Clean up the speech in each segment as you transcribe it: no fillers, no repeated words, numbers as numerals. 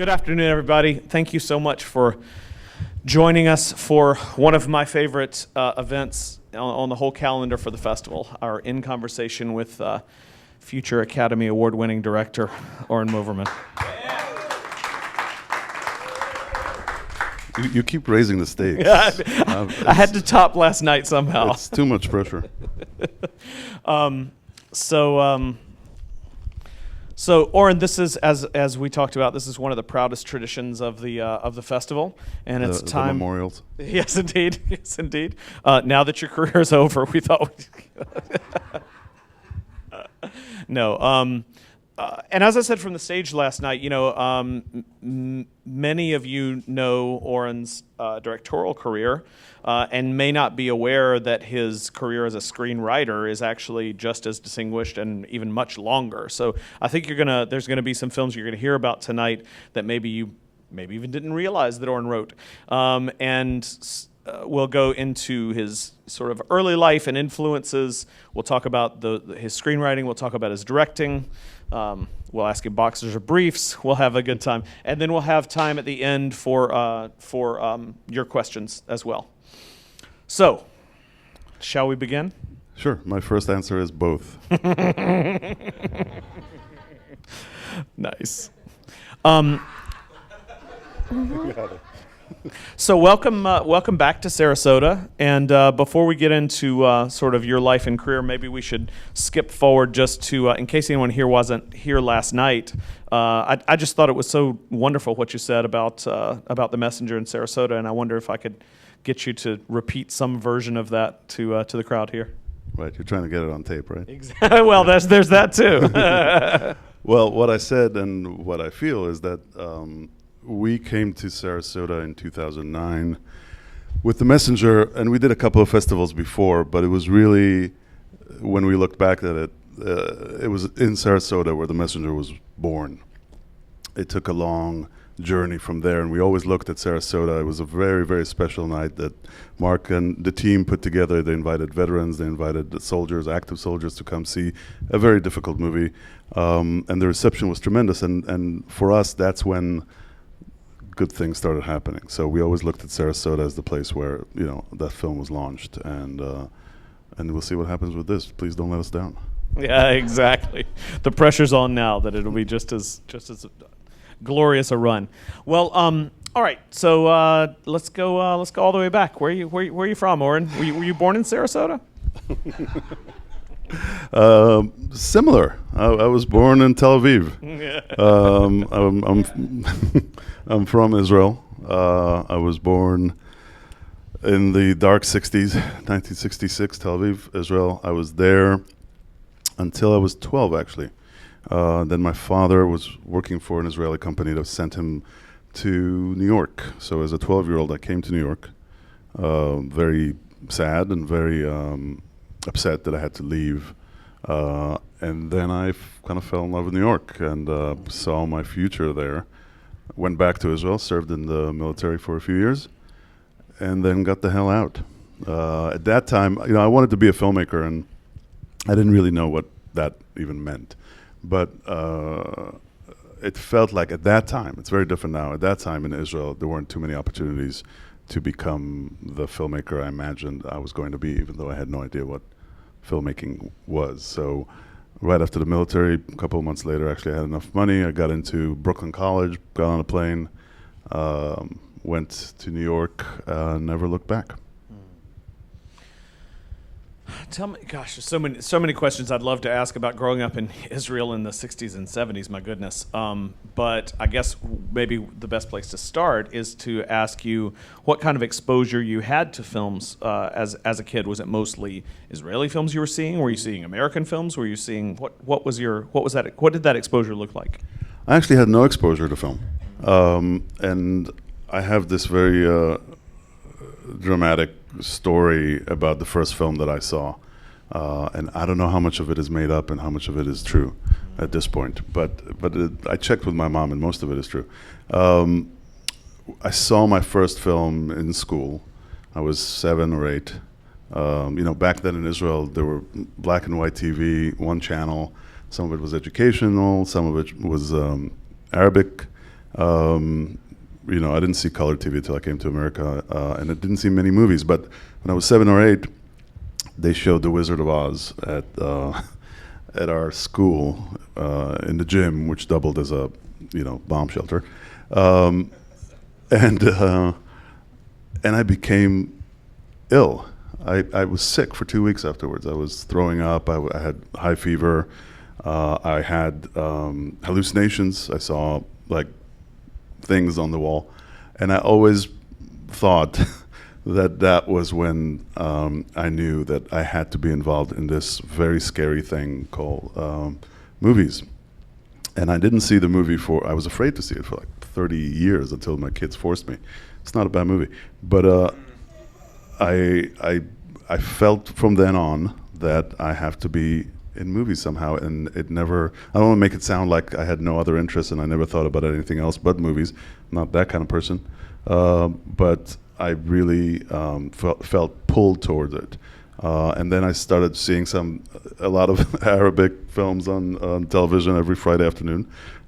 Good afternoon, everybody. Thank you so much for joining us for one of my favorite events on the whole calendar for the festival, our In Conversation with future Academy Award-winning director, Oren Moverman. You keep raising the stakes. I had to top last night somehow. It's too much pressure. So Oren, this is as we talked about. This is one of the proudest traditions of the festival, and it's time. The memorials. Yes, indeed. Yes, indeed. Now that your career is over, we thought. No. And as I said from the stage last night, many of you know Oren's directorial career and may not be aware that his career as a screenwriter is actually just as distinguished and even much longer. So I think there's gonna be some films you're gonna hear about tonight that maybe even didn't realize that Oren wrote, we'll go into his sort of early life and influences. We'll talk about his screenwriting. We'll talk about his directing. We'll ask him boxers or briefs. We'll have a good time, and then we'll have time at the end for your questions as well. So, shall we begin? Sure. My first answer is both. Nice. So welcome back to Sarasota. And before we get into sort of your life and career, maybe we should skip forward just to, in case anyone here wasn't here last night. I just thought it was so wonderful what you said about the Messenger in Sarasota, and I wonder if I could get you to repeat some version of that to the crowd here. Right, you're trying to get it on tape, right? Exactly. Well, there's that too. Well, what I said and what I feel is that we came to Sarasota in 2009 with The Messenger, and we did a couple of festivals before, but it was really, when we looked back at it, it was in Sarasota where The Messenger was born. It took a long journey from there, and we always looked at Sarasota. It was a very, very special night that Mark and the team put together. They invited veterans, they invited the soldiers, active soldiers, to come see a very difficult movie, and the reception was tremendous, and for us, that's when good things started happening. So we always looked at Sarasota as the place where that film was launched, and we'll see what happens with this. Please don't let us down. Yeah, exactly. The pressure's on now that it'll be just as glorious a run. Well, all right. So let's go all the way back. Where are you from, Oren? Were you born in Sarasota? Similar. I was born in Tel Aviv. I'm from Israel. I was born in the dark 60s, 1966, Tel Aviv, Israel. I was there until I was 12, actually. Then my father was working for an Israeli company that sent him to New York. So as a 12-year-old, I came to New York, very sad and very upset that I had to leave. And then I kind of fell in love with New York and saw my future there. Went back to Israel, served in the military for a few years, and then got the hell out. At that time, I wanted to be a filmmaker, and I didn't really know what that even meant. But it felt like at that time, it's very different now, at that time in Israel, there weren't too many opportunities to become the filmmaker I imagined I was going to be, even though I had no idea what filmmaking was. So right after the military, a couple of months later, actually I had enough money. I got into Brooklyn College, got on a plane, went to New York, never looked back. Tell me, gosh, there's so many questions I'd love to ask about growing up in Israel in the 60s and 70s, my goodness. But I guess maybe the best place to start is to ask you what kind of exposure you had to films as a kid. Was it mostly Israeli films you were seeing? Were you seeing American films? Were you seeing what did that exposure look like? I actually had no exposure to film. And I have this very dramatic story about the first film that I saw, and I don't know how much of it is made up and how much of it is true at this point, but I checked with my mom and most of it is true. I saw my first film in school. I was 7 or 8. Back then in Israel there were black and white TV, one channel. Some of it was educational, some of it was Arabic, I didn't see color TV until I came to America, and I didn't see many movies. But when I was 7 or 8, they showed The Wizard of Oz at our school in the gym, which doubled as a bomb shelter, and I became ill. I was sick for 2 weeks afterwards. I was throwing up. I had high fever. I had hallucinations. I saw like things on the wall, and I always thought that was when I knew that I had to be involved in this very scary thing called movies. And I didn't see the movie I was afraid to see it for like 30 years until my kids forced me. It's not a bad movie, but I felt from then on that I have to be in movies somehow, and I don't want to make it sound like I had no other interests and I never thought about anything else but movies. I'm not that kind of person, but I really felt pulled towards it. And then I started seeing a lot of Arabic films on television every Friday afternoon.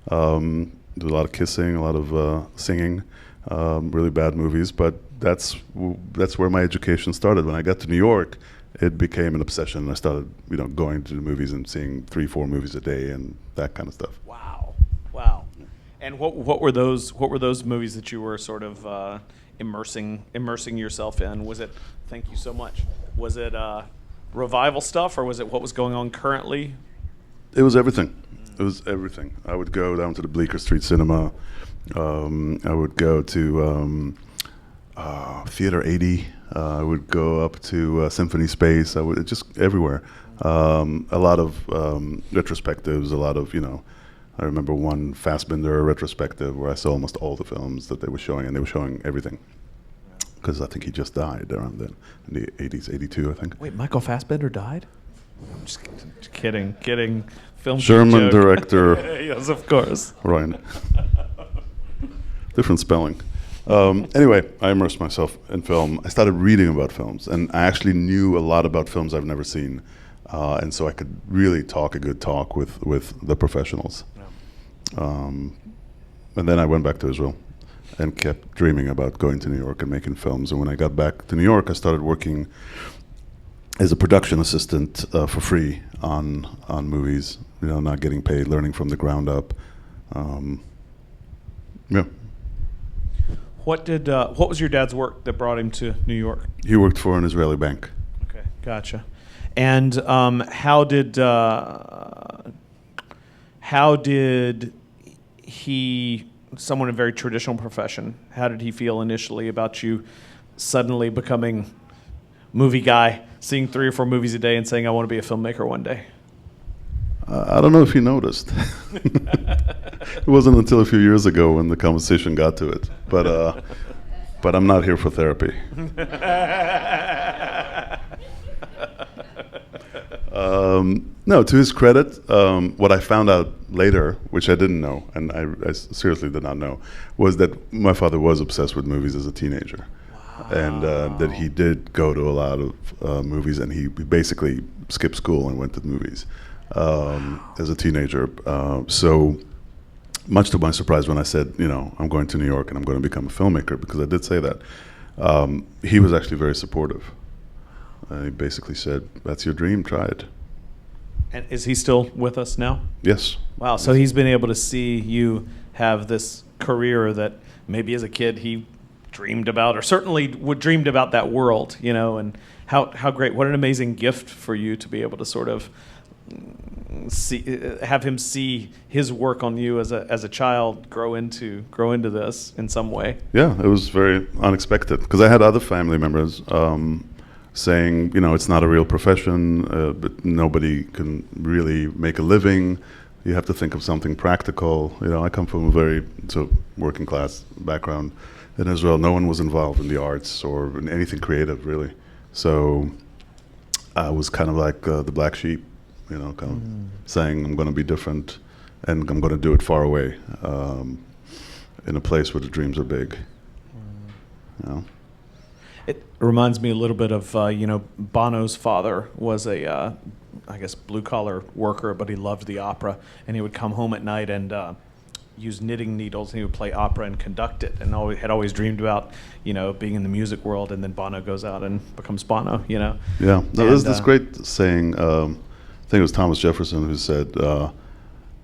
There's a lot of kissing, a lot of singing, really bad movies, but that's where my education started. When I got to New York, it became an obsession. I started, going to the movies and seeing 3-4 movies a day and that kind of stuff. Wow. And what were those movies that you were sort of immersing yourself in? Was it? Thank you so much. Was it revival stuff, or was it what was going on currently? It was everything. It was everything. I would go down to the Bleecker Street Cinema. I would go to Theater 80. I would go up to Symphony Space. I would just everywhere. A lot of retrospectives. A lot of I remember one Fassbinder retrospective where I saw almost all the films that they were showing, and they were showing everything. Because I think he just died around then, in the 80s, 82, I think. Wait, Michael Fassbender died? I'm just kidding. Film German joke. director. Yes, of course. Ryan. Different spelling. Anyway, I immersed myself in film. I started reading about films, and I actually knew a lot about films I've never seen. And so I could really talk a good talk with the professionals. Yeah. And then I went back to Israel and kept dreaming about going to New York and making films. And when I got back to New York, I started working as a production assistant for free on movies, not getting paid, learning from the ground up. Yeah. What was your dad's work that brought him to New York? He worked for an Israeli bank. Okay, gotcha. And how did he, someone in a very traditional profession, how did he feel initially about you suddenly becoming movie guy, seeing 3 or 4 movies a day and saying, I want to be a filmmaker one day? I don't know if he noticed. It wasn't until a few years ago when the conversation got to it. But I'm not here for therapy. No, to his credit, what I found out later, which I didn't know, and I seriously did not know, was that my father was obsessed with movies as a teenager. Wow. And that he did go to a lot of movies, and he basically skipped school and went to the movies as a teenager. So much to my surprise when I said, I'm going to New York and I'm going to become a filmmaker, because I did say that, he was actually very supportive. He basically said, that's your dream, try it. And is he still with us now? Yes. Wow, so he's been able to see you have this career that maybe as a kid he dreamed about, or certainly dreamed about that world, and how great, what an amazing gift for you to be able to sort of have him see his work on you as a child grow into this in some way. Yeah, it was very unexpected, because I had other family members saying, it's not a real profession, but nobody can really make a living. You have to think of something practical. I come from a very working class background in Israel. No one was involved in the arts or in anything creative, really. So I was kind of like the black sheep, kind of saying I'm going to be different, and I'm going to do it far away, in a place where the dreams are big. It reminds me a little bit of, Bono's father was a, blue-collar worker, but he loved the opera, and he would come home at night and use knitting needles, and he would play opera and conduct it, and had always dreamed about, being in the music world. And then Bono goes out and becomes Bono. Yeah, no, there's this great saying. I think it was Thomas Jefferson who said,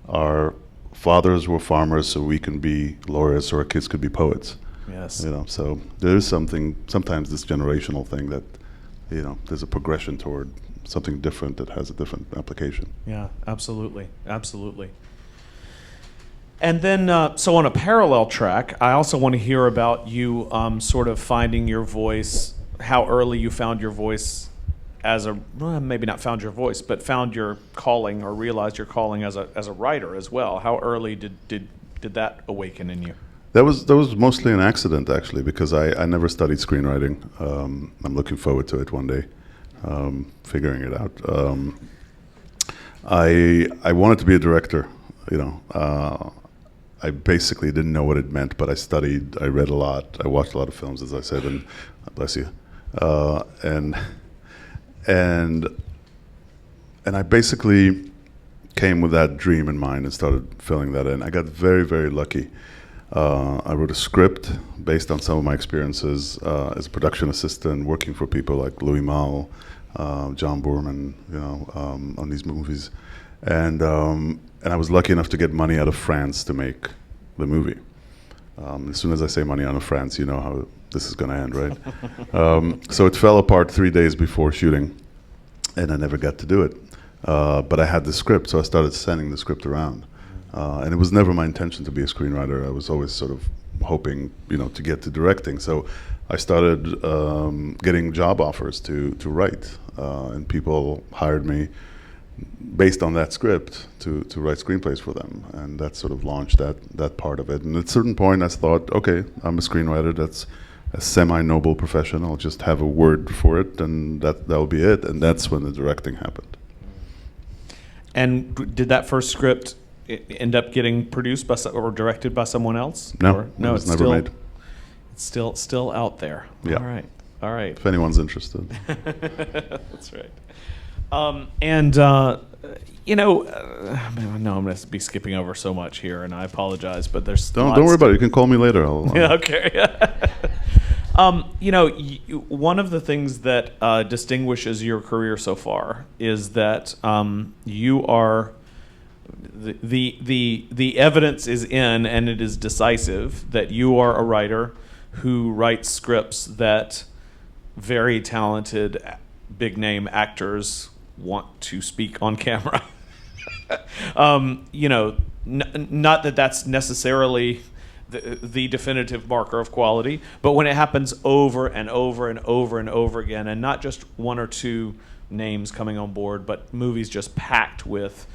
"Our fathers were farmers, so we can be lawyers, so our kids could be poets." Yes. So there is sometimes this generational thing that, there's a progression toward something different that has a different application. Yeah, absolutely. Absolutely. And then, so on a parallel track, I also want to hear about you sort of finding your voice, how early you found your voice maybe not found your voice, but found your calling or realized your calling as a writer as well. How early did that awaken in you? That was mostly an accident, actually, because I never studied screenwriting. I'm looking forward to it one day, figuring it out. I wanted to be a director, I basically didn't know what it meant, but I studied, I read a lot, I watched a lot of films, as I said, and bless you. And I basically came with that dream in mind and started filling that in. I got very, very lucky. I wrote a script based on some of my experiences as a production assistant, working for people like Louis Malle, John Boorman, on these movies. And I was lucky enough to get money out of France to make the movie. As soon as I say money out of France, you know how this is going to end, right? So it fell apart 3 days before shooting, and I never got to do it. But I had the script, so I started sending the script around. And it was never my intention to be a screenwriter. I was always sort of hoping, to get to directing. So I started getting job offers to write, and people hired me based on that script to write screenplays for them, and that sort of launched that part of it. And at a certain point, I thought, okay, I'm a screenwriter. That's a semi-noble profession. I'll just have a word for it, and that'll be it. And that's when the directing happened. And did that first script end up getting produced by or directed by someone else? No, no, it's never made. It's still out there. Yeah. All right. If anyone's interested. That's right. I know I'm going to be skipping over so much here, and I apologize, but there's don't worry about it. You can call me later. Yeah, okay. One of the things that distinguishes your career so far is that you are the evidence is in, and it is decisive that you are a writer who writes scripts that very talented, big name actors want to speak on camera. Not that that's necessarily the definitive marker of quality, but when it happens over and over and over and over again, and not just one or two names coming on board, but movies just packed with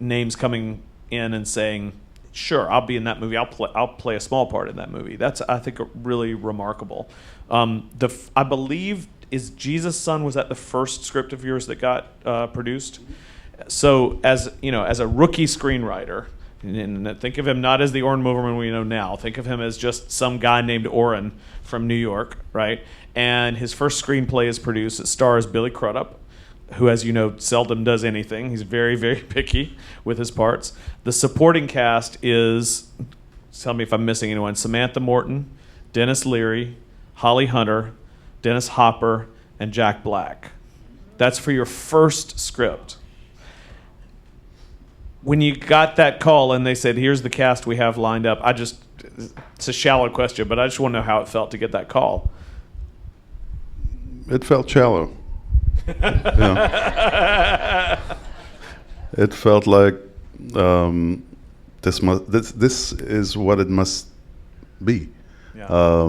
names coming in and saying, "Sure, I'll be in that movie. I'll play a small part in that movie." That's, I think, really remarkable. I believe, is Jesus' Son, was that the first script of yours that got produced? So as a rookie screenwriter, and think of him not as the Oren Moverman we know now. Think of him as just some guy named Oren from New York, right? And his first screenplay is produced. It stars Billy Crudup, who, as you know, seldom does anything. He's very, very picky with his parts. The supporting cast is, tell me if I'm missing anyone, Samantha Morton, Dennis Leary, Holly Hunter, Dennis Hopper, and Jack Black. That's for your first script. When you got that call and they said, "Here's the cast we have lined up," it's a shallow question, but I just want to know how it felt to get that call. It felt shallow. It felt like this is what it must be. Yeah.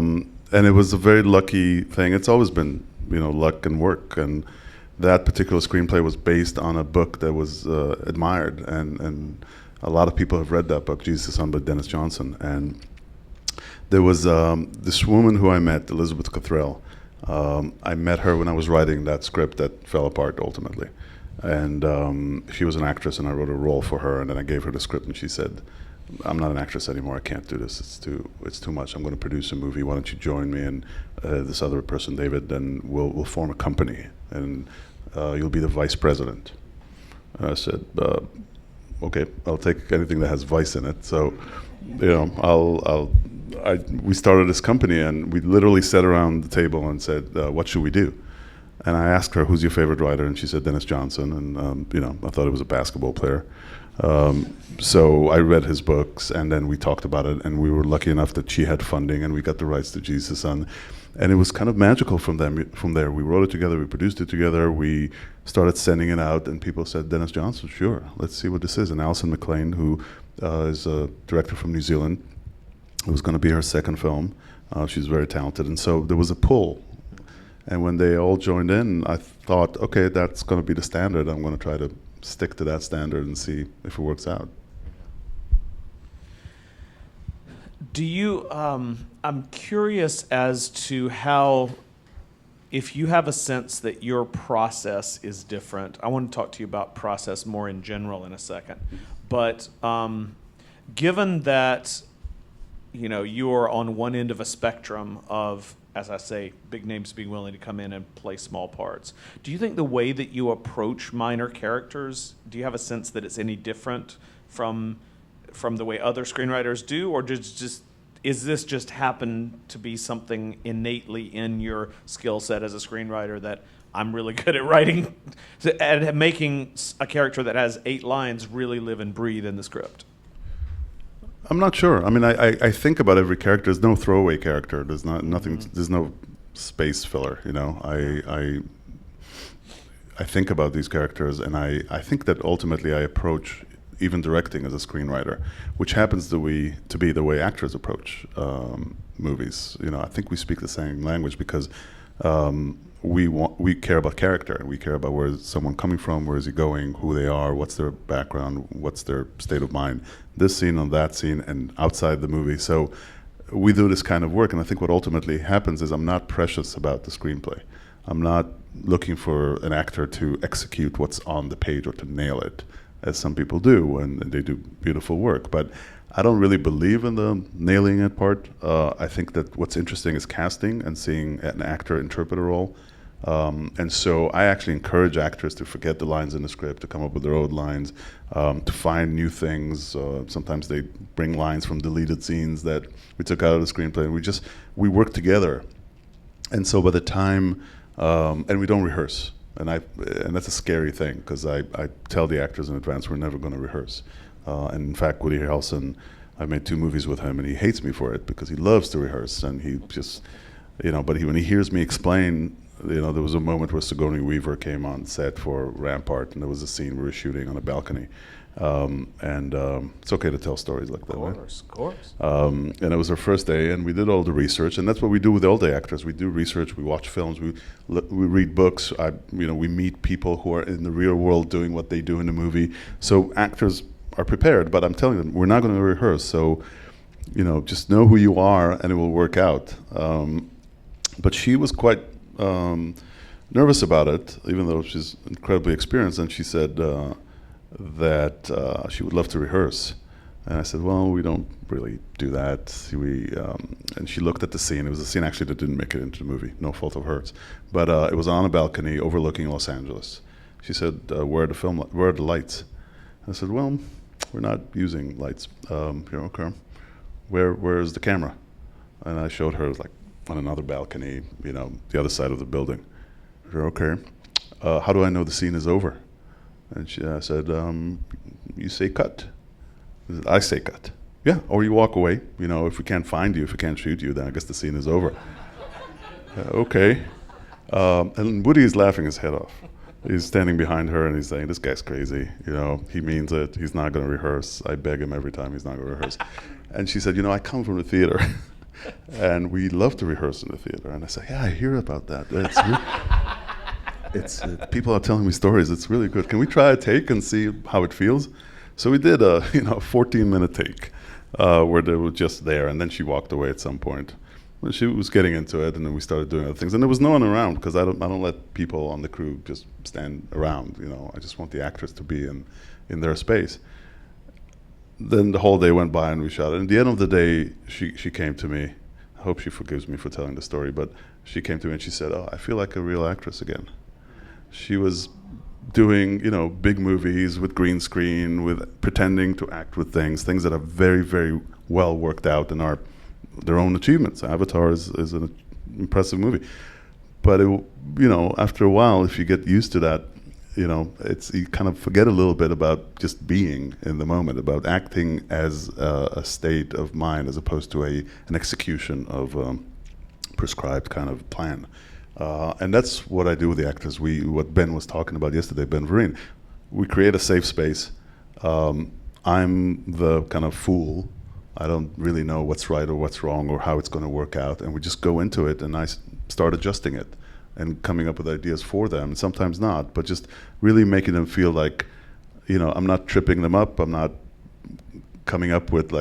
And it was a very lucky thing. It's always been, luck and work. And that particular screenplay was based on a book that was admired, and a lot of people have read that book, Jesus' Son by Dennis Johnson. And there was this woman who I met, Elizabeth Cothrell. I met her when I was writing that script that fell apart ultimately. And she was an actress, and I wrote a role for her, and then I gave her the script, and she said, "I'm not an actress anymore. I can't do this. It's too much. I'm going to produce a movie. Why don't you join me and this other person, David? Then we'll form a company, and you'll be the vice president." And I said, "Okay, I'll take anything that has vice in it." So we started this company, and we literally sat around the table and said, what should we do? And I asked her, who's your favorite writer? And she said, Dennis Johnson. And, I thought he was a basketball player. So I read his books, and then we talked about it, and we were lucky enough that she had funding, and we got the rights to Jesus. And it was kind of magical from there. We wrote it together, we produced it together, we started sending it out, and people said, Dennis Johnson, sure, let's see what this is. And Alison McLean, who is a director from New Zealand, it was going to be her second film. She's very talented, and so there was a pull. And when they all joined in, I thought, okay, that's going to be the standard. I'm going to try to stick to that standard and see if it works out. Do you, I'm curious as to how, if you have a sense that your process is different. I want to talk to you about process more in general in a second. But given that, you are on one end of a spectrum of, as I say, big names being willing to come in and play small parts. Do you think the way that you approach minor characters, do you have a sense that it's any different from the way other screenwriters do, or is this just happen to be something innately in your skill set as a screenwriter that I'm really good at writing, at making a character that has 8 lines really live and breathe in the script? I'm not sure. I mean, I think about every character. There's no throwaway character. There's nothing. There's no space filler. I think about these characters, and I think that ultimately I approach even directing as a screenwriter, which happens to be the way actors approach movies. I think we speak the same language because we care about character, and we care about where is someone coming from, where is he going, who they are, what's their background, what's their state of mind, this scene on that scene, and outside the movie. So we do this kind of work, and I think what ultimately happens is I'm not precious about the screenplay. I'm not looking for an actor to execute what's on the page or to nail it, as some people do, and they do beautiful work. But I don't really believe in the nailing it part. I think that what's interesting is casting and seeing an actor interpret a role. And so I actually encourage actors to forget the lines in the script, to come up with their own lines, to find new things. Sometimes they bring lines from deleted scenes that we took out of the screenplay, and we work together. And so by the time, and we don't rehearse. And that's a scary thing, because I tell the actors in advance we're never going to rehearse. And in fact, Woody Harrelson, I made 2 movies with him, and he hates me for it because he loves to rehearse, and he just, but when he hears me explain, there was a moment where Sigourney Weaver came on set for Rampart, and there was a scene we were shooting on a balcony. It's okay to tell stories like that, right? Of course. And it was our first day, and we did all the research, and that's what we do with all the actors. We do research, we watch films, we read books. We meet people who are in the real world doing what they do in the movie. So actors are prepared, but I'm telling them we're not going to rehearse. So, just know who you are, and it will work out. But she was quite nervous about it, even though she's incredibly experienced, and she said that she would love to rehearse. And I said, well, we don't really do that. And she looked at the scene. It was a scene actually that didn't make it into the movie, no fault of hers. But it was on a balcony overlooking Los Angeles. She said, where are the lights? I said, well, we're not using lights. Okay. Where's the camera? And I showed her like on another balcony, the other side of the building. I said, okay. How do I know the scene is over? And I said, you say cut. I say cut. Yeah, or you walk away. If we can't find you, if we can't shoot you, then I guess the scene is over. Okay. And Woody is laughing his head off. He's standing behind her and he's saying, this guy's crazy. He means it. He's not going to rehearse. I beg him every time he's not going to rehearse. And she said, I come from the theater. And we love to rehearse in the theater. And I said, yeah, I hear about that. People are telling me stories. It's really good. Can we try a take and see how it feels? So we did a 14-minute take where they were just there, and then she walked away at some point. Well, she was getting into it, and then we started doing other things. And there was no one around because I don't let people on the crew just stand around. I just want the actors to be in their space. Then the whole day went by, and we shot it. And at the end of the day, she came to me. I hope she forgives me for telling the story, but she came to me and she said, "Oh, I feel like a real actress again." She was doing, big movies with green screen, with pretending to act with things that are very, very well worked out and are their own achievements. Avatar is an impressive movie. But, after a while, if you get used to that, you kind of forget a little bit about just being in the moment, about acting as a state of mind as opposed to an execution of prescribed kind of plan. And that's what I do with the actors. What Ben was talking about yesterday, Ben Vereen. We create a safe space. I'm the kind of fool. I don't really know what's right or what's wrong or how it's going to work out. And we just go into it and I start adjusting it and coming up with ideas for them, and sometimes not, but just really making them feel like, I'm not tripping them up. I'm not coming up with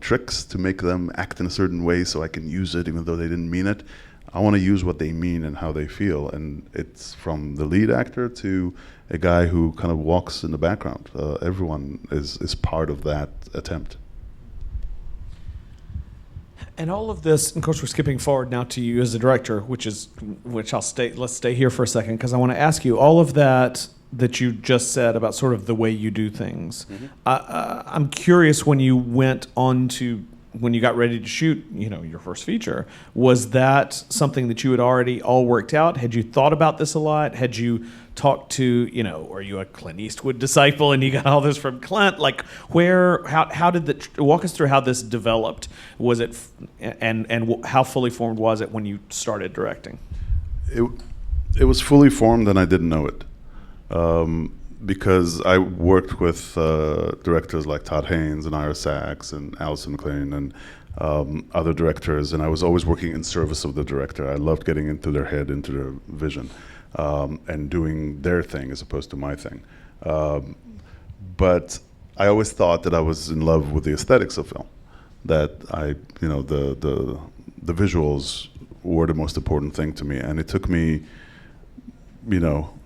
tricks to make them act in a certain way so I can use it even though they didn't mean it. I want to use what they mean and how they feel, and it's from the lead actor to a guy who kind of walks in the background. Everyone is part of that attempt. And all of this, and of course, we're skipping forward now to you as a director, which let's stay here for a second, because I want to ask you all of that you just said about sort of the way you do things. Mm-hmm. I'm curious, when you got ready to shoot, your first feature, was that something that you had already all worked out? Had you thought about this a lot? Had you talked to, are you a Clint Eastwood disciple and you got all this from Clint? Like, how did walk us through how this developed? Was it, and how fully formed was it when you started directing? It was fully formed and I didn't know it. Because I worked with directors like Todd Haynes and Ira Sachs and Alison McLean and other directors, and I was always working in service of the director. I loved getting into their head, into their vision, and doing their thing as opposed to my thing. But I always thought that I was in love with the aesthetics of film, that the visuals were the most important thing to me, and it took me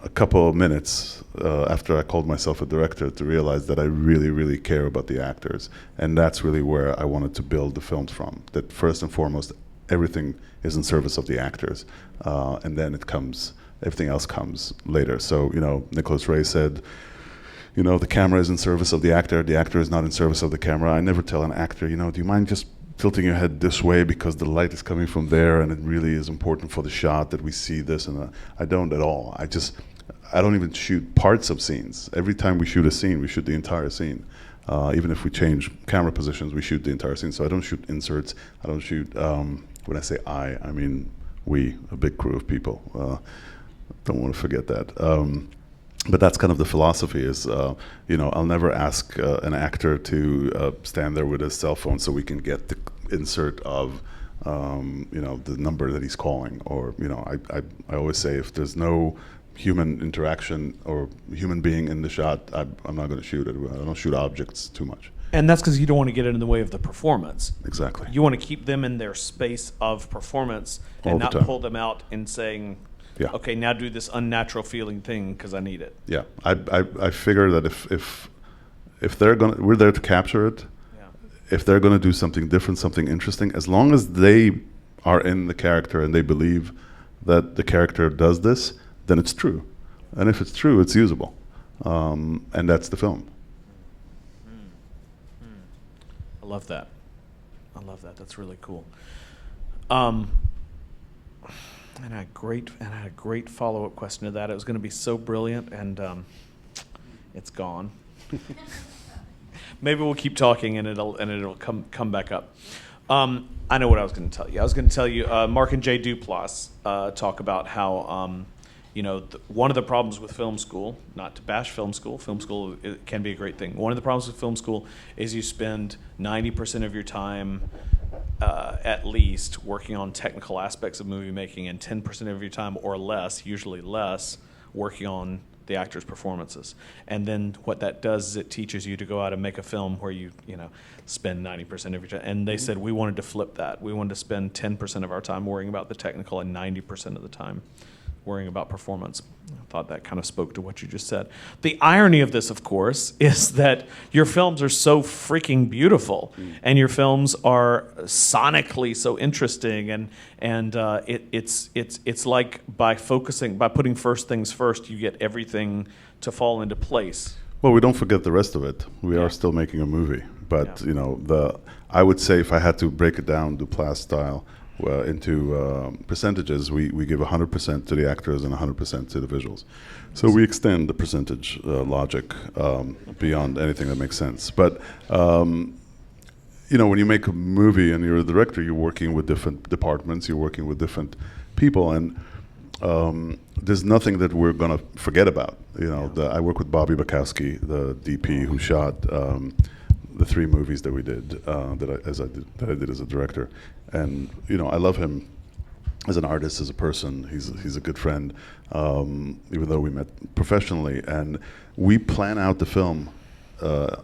a couple of minutes after I called myself a director to realize that I really, really care about the actors. And that's really where I wanted to build the films from. That first and foremost, everything is in service of the actors. And then everything else comes later. So, Nicholas Ray said, the camera is in service of the actor is not in service of the camera. I never tell an actor, do you mind just tilting your head this way because the light is coming from there and it really is important for the shot that we see this, and I don't at all. I don't even shoot parts of scenes. Every time we shoot a scene, we shoot the entire scene. Even if we change camera positions, we shoot the entire scene. So I don't shoot inserts. I don't shoot, when I say I mean we, a big crew of people. Don't want to forget that. But that's kind of the philosophy is, I'll never ask an actor to stand there with his cell phone so we can get the insert of, the number that he's calling. Or, I always say if there's no human interaction or human being in the shot, I'm not going to shoot it. I don't shoot objects too much. And that's because you don't want to get in the way of the performance. Exactly. You want to keep them in their space of performance and not pull them out and saying, yeah, okay, now do this unnatural feeling thing because I need it. Yeah, I figure that if we're there to capture it. Yeah. If they're gonna do something different, something interesting, as long as they are in the character and they believe that the character does this, then it's true. And if it's true, it's usable, and that's the film. I love that. That's really cool. And I had a great follow-up question to that. It was going to be so brilliant, and it's gone. Maybe we'll keep talking, and it'll come back up. I know what I was going to tell you. I was going to tell you Mark and Jay Duplass talk about how one of the problems with film school, not to bash film school it can be a great thing. One of the problems with film school is you spend 90% of your time at least working on technical aspects of movie making, and 10% of your time or less, usually less, working on the actors' performances. And then what that does is it teaches you to go out and make a film where you spend 90% of your time. And they said we wanted to flip that. We wanted to spend 10% of our time worrying about the technical and 90% of the time worrying about performance. I thought that kind of spoke to what you just said. The irony of this, of course, is that your films are so freaking beautiful, and your films are sonically so interesting, and it's like by putting first things first, you get everything to fall into place. Well, we don't forget the rest of it. We are still making a movie, but I would say if I had to break it down, Duplass style, into percentages, we give 100% to the actors and 100% to the visuals. So we extend the percentage logic beyond anything that makes sense. But when you make a movie and you're a director, you're working with different departments, you're working with different people, and there's nothing that we're going to forget about. I work with Bobby Bukowski, the DP who shot the 3 movies that we did, that I did as a director. And I love him as an artist, as a person. He's a good friend, even though we met professionally. And we plan out the film, I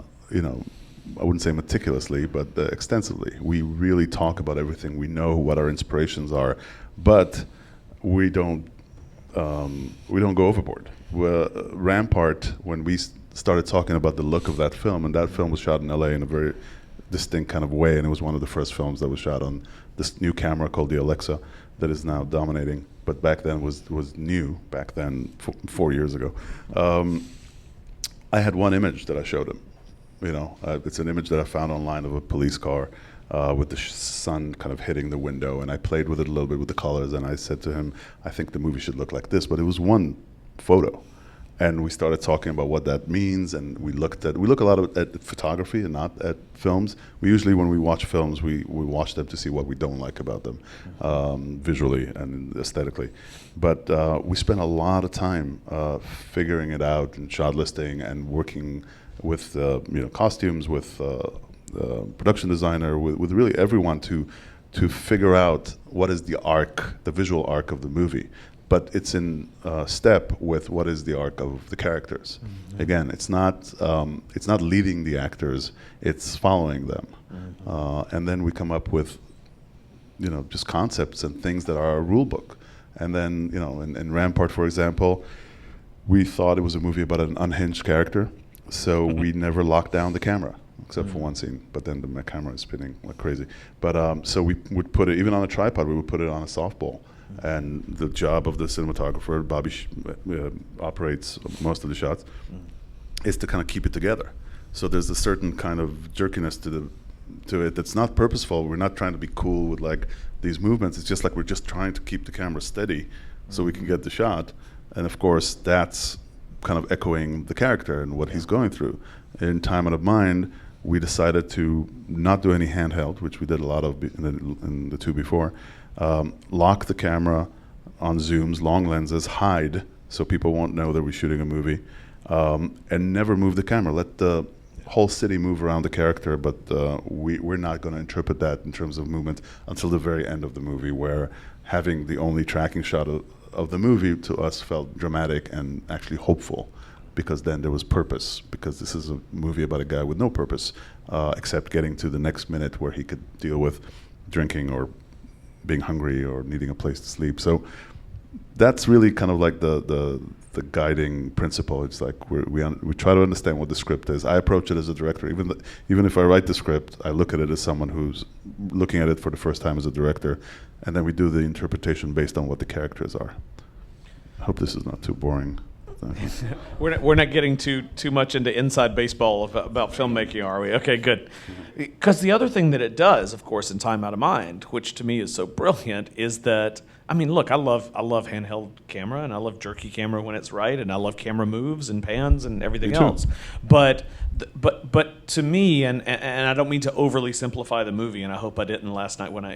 wouldn't say meticulously, but extensively. We really talk about everything. We know what our inspirations are, but we don't go overboard. Rampart, when we started talking about the look of that film, and that film was shot in LA in a very distinct kind of way, and it was one of the first films that was shot on this new camera called the Alexa that is now dominating, but back then was new, back then 4 years ago. I had one image that I showed him. It's an image that I found online of a police car with the sun kind of hitting the window, and I played with it a little bit with the colors, and I said to him, I think the movie should look like this, but it was one photo. And we started talking about what that means, and we look a lot at photography and not at films. We usually, when we watch films, we watch them to see what we don't like about them, visually and aesthetically. But we spent a lot of time figuring it out and shot listing and working with costumes, with production designer, with really everyone to figure out what is the visual arc of the movie. But it's in step with what is the arc of the characters. Mm-hmm. Again, it's not leading the actors; it's following them. Mm-hmm. And then we come up with, just concepts and things that are a rule book. And then, in Rampart, for example, we thought it was a movie about an unhinged character, so we never locked down the camera, except for one scene. But then the camera is spinning like crazy. But so we would put it, even on a tripod, we would put it on a softball. And the job of the cinematographer, Bobby operates most of the shots, is to kind of keep it together. So there's a certain kind of jerkiness to it that's not purposeful. We're not trying to be cool with like these movements. It's just like we're just trying to keep the camera steady so we can get the shot. And of course, that's kind of echoing the character and what he's going through. In Time Out of Mind, we decided to not do any handheld, which we did a lot of in the 2 before. Lock the camera on zooms, long lenses, hide so people won't know that we're shooting a movie, and never move the camera. Let the whole city move around the character, but we're not going to interpret that in terms of movement until the very end of the movie, where having the only tracking shot of the movie to us felt dramatic and actually hopeful, because then there was purpose, because this is a movie about a guy with no purpose except getting to the next minute where he could deal with drinking or being hungry or needing a place to sleep. So that's really kind of like the guiding principle. It's like we try to understand what the script is. I approach it as a director. Even if I write the script, I look at it as someone who's looking at it for the first time as a director, and then we do the interpretation based on what the characters are. I hope this is not too boring. We're not getting too much into inside baseball about filmmaking, are we? Okay, good. Because the other thing that it does, of course, in Time Out of Mind, which to me is so brilliant, is that look, I love handheld camera, and I love jerky camera when it's right, and I love camera moves and pans and everything else. But to me, and I don't mean to overly simplify the movie, and I hope I didn't last night when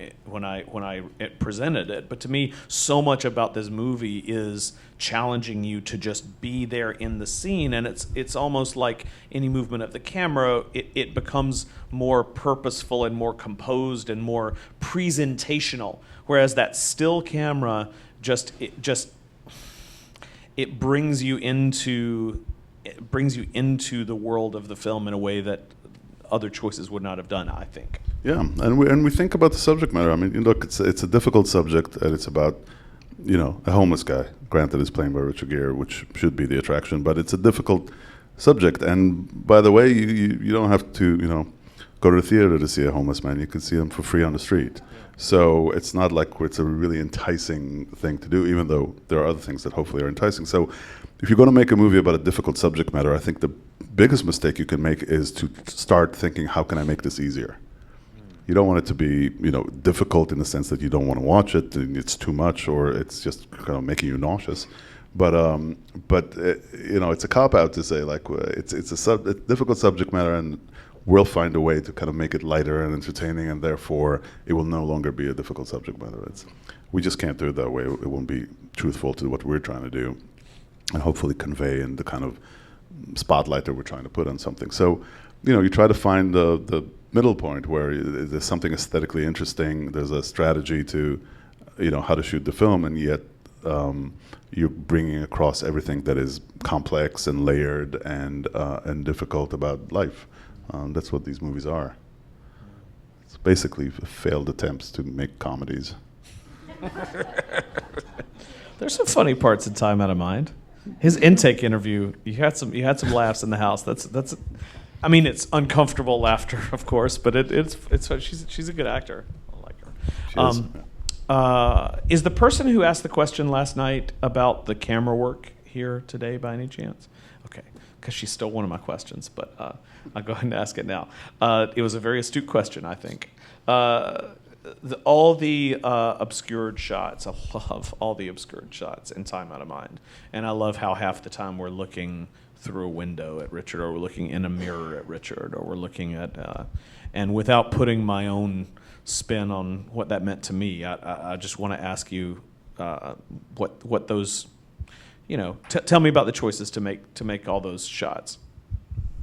I presented it. But to me, so much about this movie is challenging you to just be there in the scene, and it's almost like any movement of the camera, it becomes more purposeful and more composed and more presentational. Whereas that still camera it brings you into the world of the film in a way that other choices would not have done, I think. Yeah, and we think about the subject matter. Look, it's a difficult subject, and it's about a homeless guy. Granted, is playing by Richard Gere, which should be the attraction, but it's a difficult subject. And by the way, you don't have to, go to the theater to see a homeless man. You can see him for free on the street. So it's not like it's a really enticing thing to do, even though there are other things that hopefully are enticing. So if you're going to make a movie about a difficult subject matter, I think the biggest mistake you can make is to start thinking, how can I make this easier? You don't want it to be, difficult in the sense that you don't want to watch it and it's too much or it's just kind of making you nauseous. But it's a cop-out to say, like, it's a difficult subject matter, and we'll find a way to kind of make it lighter and entertaining, and therefore it will no longer be a difficult subject matter. We just can't do it that way. It won't be truthful to what we're trying to do and hopefully convey in the kind of spotlight that we're trying to put on something. So, you try to find the middle point where there's something aesthetically interesting, there's a strategy to, how to shoot the film, and yet you're bringing across everything that is complex and layered and difficult about life. That's what these movies are. It's basically failed attempts to make comedies. There's some funny parts in Time Out of Mind. His intake interview, you had some laughs in the house. That's. I mean, it's uncomfortable laughter, of course, but she's a good actor. I like her. She is. Is the person who asked the question last night about the camera work here today by any chance? Okay, because she stole one of my questions, but I'll go ahead and ask it now. It was a very astute question, I think. All the obscured shots, I love all the obscured shots in Time Out of Mind. And I love how half the time we're looking through a window at Richard, or we're looking in a mirror at Richard, or we're looking at, and without putting my own spin on what that meant to me, I just want to ask you what those, tell me about the choices to make all those shots.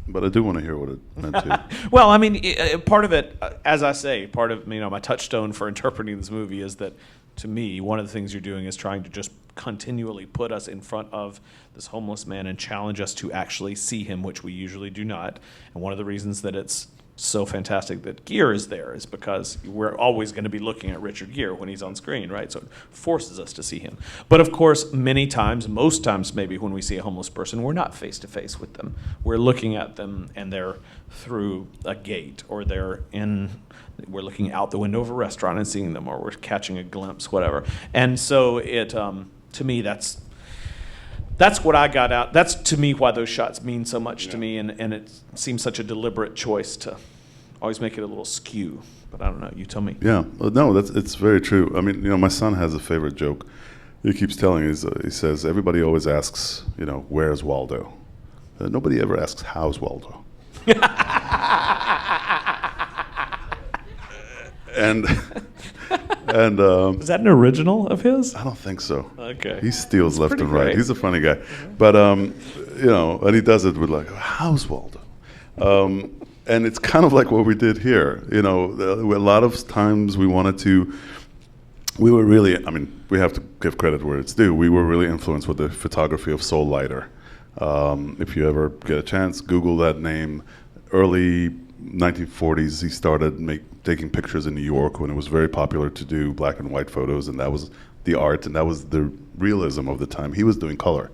But I do want to hear what it meant to you. Well, I mean, part of it, as I say, part of my touchstone for interpreting this movie is that, to me, one of the things you're doing is trying to just continually put us in front of this homeless man and challenge us to actually see him, which we usually do not. And one of the reasons that it's so fantastic that Gere is there is because we're always going to be looking at Richard Gere when he's on screen, right? So it forces us to see him. But of course, many times, most times maybe, when we see a homeless person, we're not face to face with them. We're looking at them and they're through a gate, or we're looking out the window of a restaurant and seeing them, or we're catching a glimpse, whatever. And so it, to me, that's what I got out. That's, to me, why those shots mean so much to me, and it seems such a deliberate choice to always make it a little skew. But I don't know. You tell me. Yeah. Well, no, it's very true. I mean, my son has a favorite joke. He keeps telling me, he says, everybody always asks, where's Waldo? Nobody ever asks, how's Waldo? And is that an original of his? I don't think so. Okay. He steals left and right. great. He's a funny guy. But, and he does it with like, how's Waldo? And it's kind of like what we did here. A lot of times we were really, we have to give credit where it's due. We were really influenced with the photography of Soul Leiter. If you ever get a chance, Google that name. Early 1940s, he started taking pictures in New York when it was very popular to do black and white photos, and that was the art, and that was the realism of the time. He was doing color.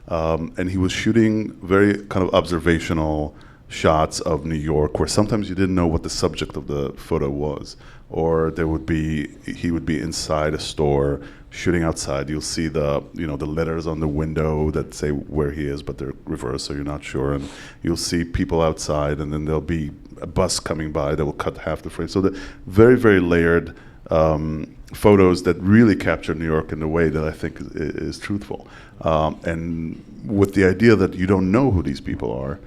And he was shooting very kind of observational shots of New York where sometimes you didn't know what the subject of the photo was. Or he would be inside a store shooting outside. You'll see the letters on the window that say where he is, but they're reversed, so you're not sure. And you'll see people outside, and then there'll be a bus coming by that will cut half the frame. So the very, very layered photos that really capture New York in a way that I think is truthful. And with the idea that you don't know who these people are,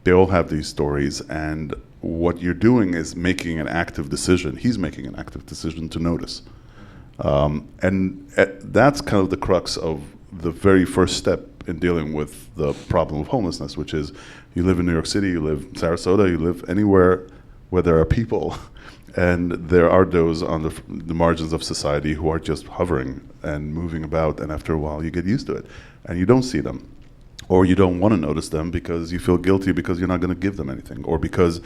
they all have these stories, and what you're doing is making an active decision. He's making an active decision to notice. That's kind of the crux of the very first step in dealing with the problem of homelessness, which is you live in New York City, you live in Sarasota, you live anywhere where there are people, and there are those on the margins of society who are just hovering and moving about, and after a while you get used to it, and you don't see them. Or you don't want to notice them because you feel guilty because you're not going to give them anything, or because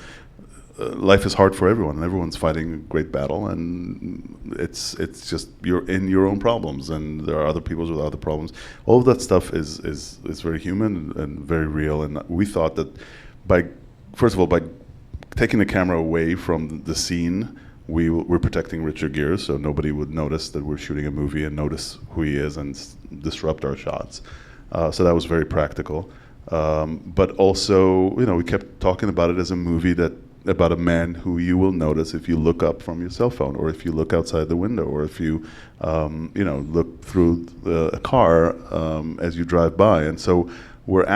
life is hard for everyone, and everyone's fighting a great battle, and it's just you're in your own problems, and there are other people with other problems. All of that stuff is very human and very real. And we thought that by taking the camera away from the scene, we're protecting Richard Gere, so nobody would notice that we're shooting a movie and notice who he is and disrupt our shots. So that was very practical. But also, we kept talking about it as a movie about a man who you will notice if you look up from your cell phone, or if you look outside the window, or if you, look through a car as you drive by. And so we're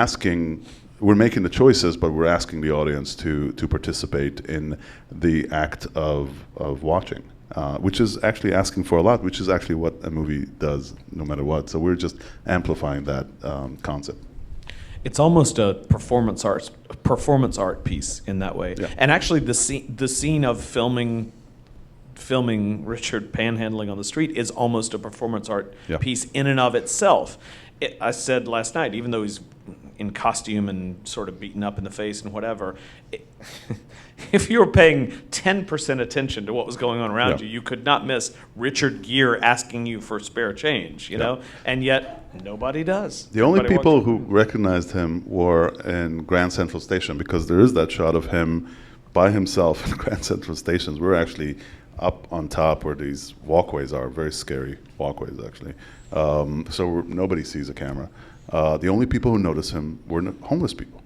making the choices, but we're asking the audience to participate in the act of watching, which is actually asking for a lot, which is actually what a movie does, no matter what. So we're just amplifying that concept. It's almost a performance art piece in that way. Yeah. And actually, the scene of filming Richard panhandling on the street is almost a performance art piece in and of itself. I said last night, even though he's in costume and sort of beaten up in the face and whatever, if you were paying 10% attention to what was going on around you, you could not miss Richard Gere asking you for spare change, you know? And yet, nobody does. The only people who recognized him were in Grand Central Station, because there is that shot of him by himself in Grand Central Station. We're actually up on top where these walkways are, very scary walkways, actually. So nobody sees a camera. The only people who notice him were homeless people.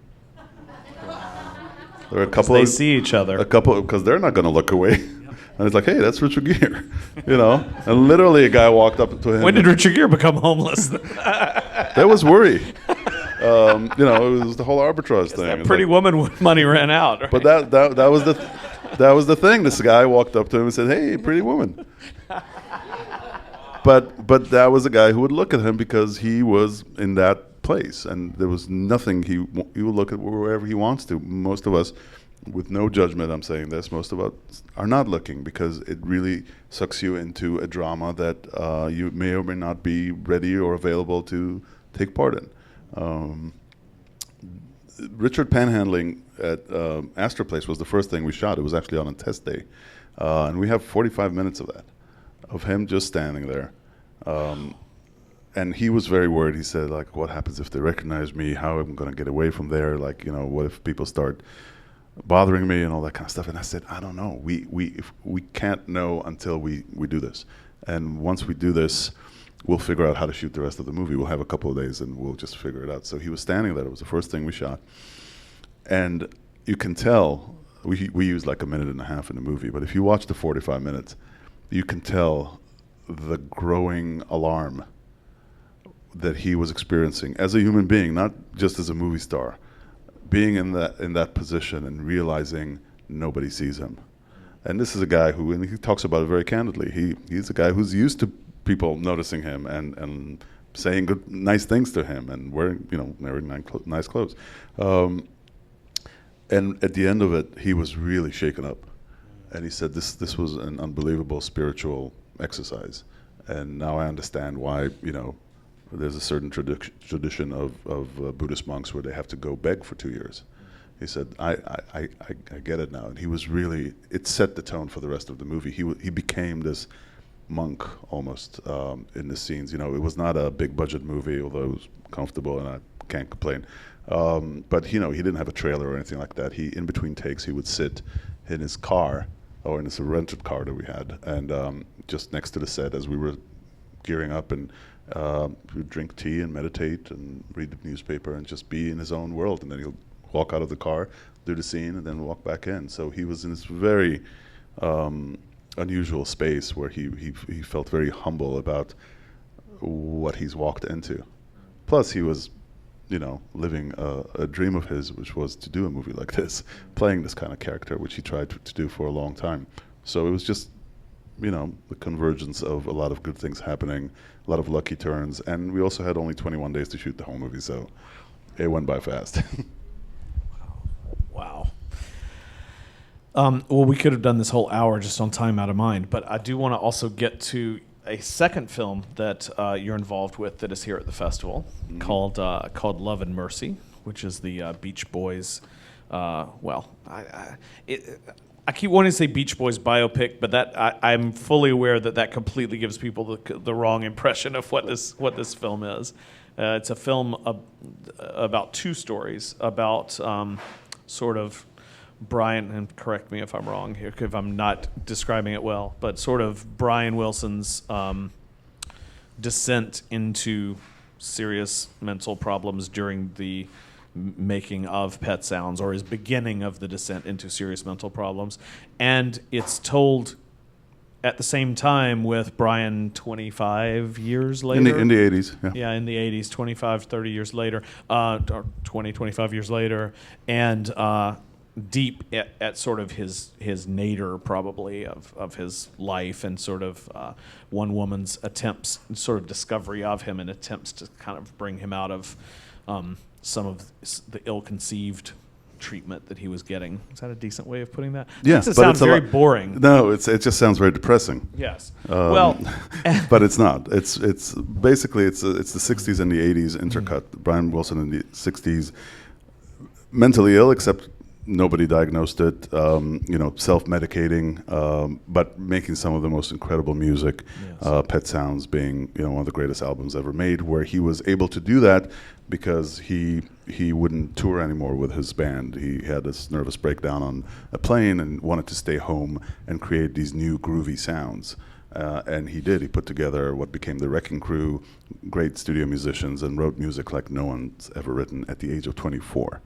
There are a couple. They see each other. A couple, because they're not going to look away. And it's like, hey, that's Richard Gere, And literally, a guy walked up to him. When did Richard Gere become homeless? There was worry. It was the whole arbitrage thing. That Pretty Woman money ran out. Right? But that was the thing. This guy walked up to him and said, "Hey, Pretty Woman." But that was a guy who would look at him because he was in that place, and there was nothing. He will look at wherever he wants to. Most of us, with no judgment, I'm saying this, most of us are not looking, because it really sucks you into a drama that you may or may not be ready or available to take part in. Richard panhandling at Astor Place was the first thing we shot. It was actually on a test day, and we have 45 minutes of that, of him just standing there. And he was very worried. He said, like, what happens if they recognize me? How am I going to get away from there? Like, what if people start bothering me and all that kind of stuff? And I said, I don't know. We can't know until we do this. And once we do this, we'll figure out how to shoot the rest of the movie. We'll have a couple of days and we'll just figure it out. So he was standing there. It was the first thing we shot. And you can tell, we used like a minute and a half in the movie, but if you watch the 45 minutes, you can tell the growing alarm that he was experiencing as a human being, not just as a movie star, being in that position and realizing nobody sees him. And this is a guy who, and he talks about it very candidly, he's a guy who's used to people noticing him and saying nice things to him and wearing nice clothes. And at the end of it, he was really shaken up. And he said this was an unbelievable spiritual exercise. And now I understand why, there's a certain tradition of Buddhist monks where they have to go beg for 2 years. He said, I get it now. And he was really, it set the tone for the rest of the movie. He became this monk almost in the scenes. It was not a big budget movie, although it was comfortable and I can't complain. But he didn't have a trailer or anything like that. In between takes, he would sit in his car, or in his rented car that we had, and just next to the set as we were gearing up, and he would drink tea and meditate and read the newspaper and just be in his own world. And then he'll walk out of the car, do the scene, and then walk back in. So he was in this very unusual space where he felt very humble about what he's walked into. Plus, he was, living a dream of his, which was to do a movie like this, playing this kind of character, which he tried to do for a long time. So it was just, the convergence of a lot of good things happening, a lot of lucky turns, and we also had only 21 days to shoot the whole movie, so it went by fast. Wow. Well, we could have done this whole hour just on time out of mind, but I do want to also get to a second film that you're involved with that is here at the festival, called Love and Mercy, which is the Beach Boys I keep wanting to say Beach Boys biopic, but I'm fully aware that completely gives people the wrong impression of what this film is. It's a film about two stories about sort of Brian, and correct me if I'm wrong here, if I'm not describing it well, but sort of Brian Wilson's descent into serious mental problems during the making of Pet Sounds, or his beginning of the descent into serious mental problems. And it's told at the same time with Brian 25 years later. In the 80s, yeah. Yeah, in the 80s, 25, 30 years later, or 20, 25 years later, and deep at sort of his nadir, probably, of his life, and sort of one woman's attempts, sort of discovery of him, and attempts to kind of bring him out of some of the ill-conceived treatment that he was getting. Is that a decent way of putting that? Yes, it sounds very boring. No, it just sounds very depressing. Yes. But it's not. It's basically it's the 60s and the 80s intercut. Mm-hmm. Brian Wilson in the 60s, mentally ill, except nobody diagnosed it. Self-medicating, but making some of the most incredible music. Yes. Pet Sounds being one of the greatest albums ever made, where he was able to do that because he wouldn't tour anymore with his band. He had this nervous breakdown on a plane and wanted to stay home and create these new groovy sounds. And he did. He put together what became the Wrecking Crew, great studio musicians, and wrote music like no one's ever written at the age of 24.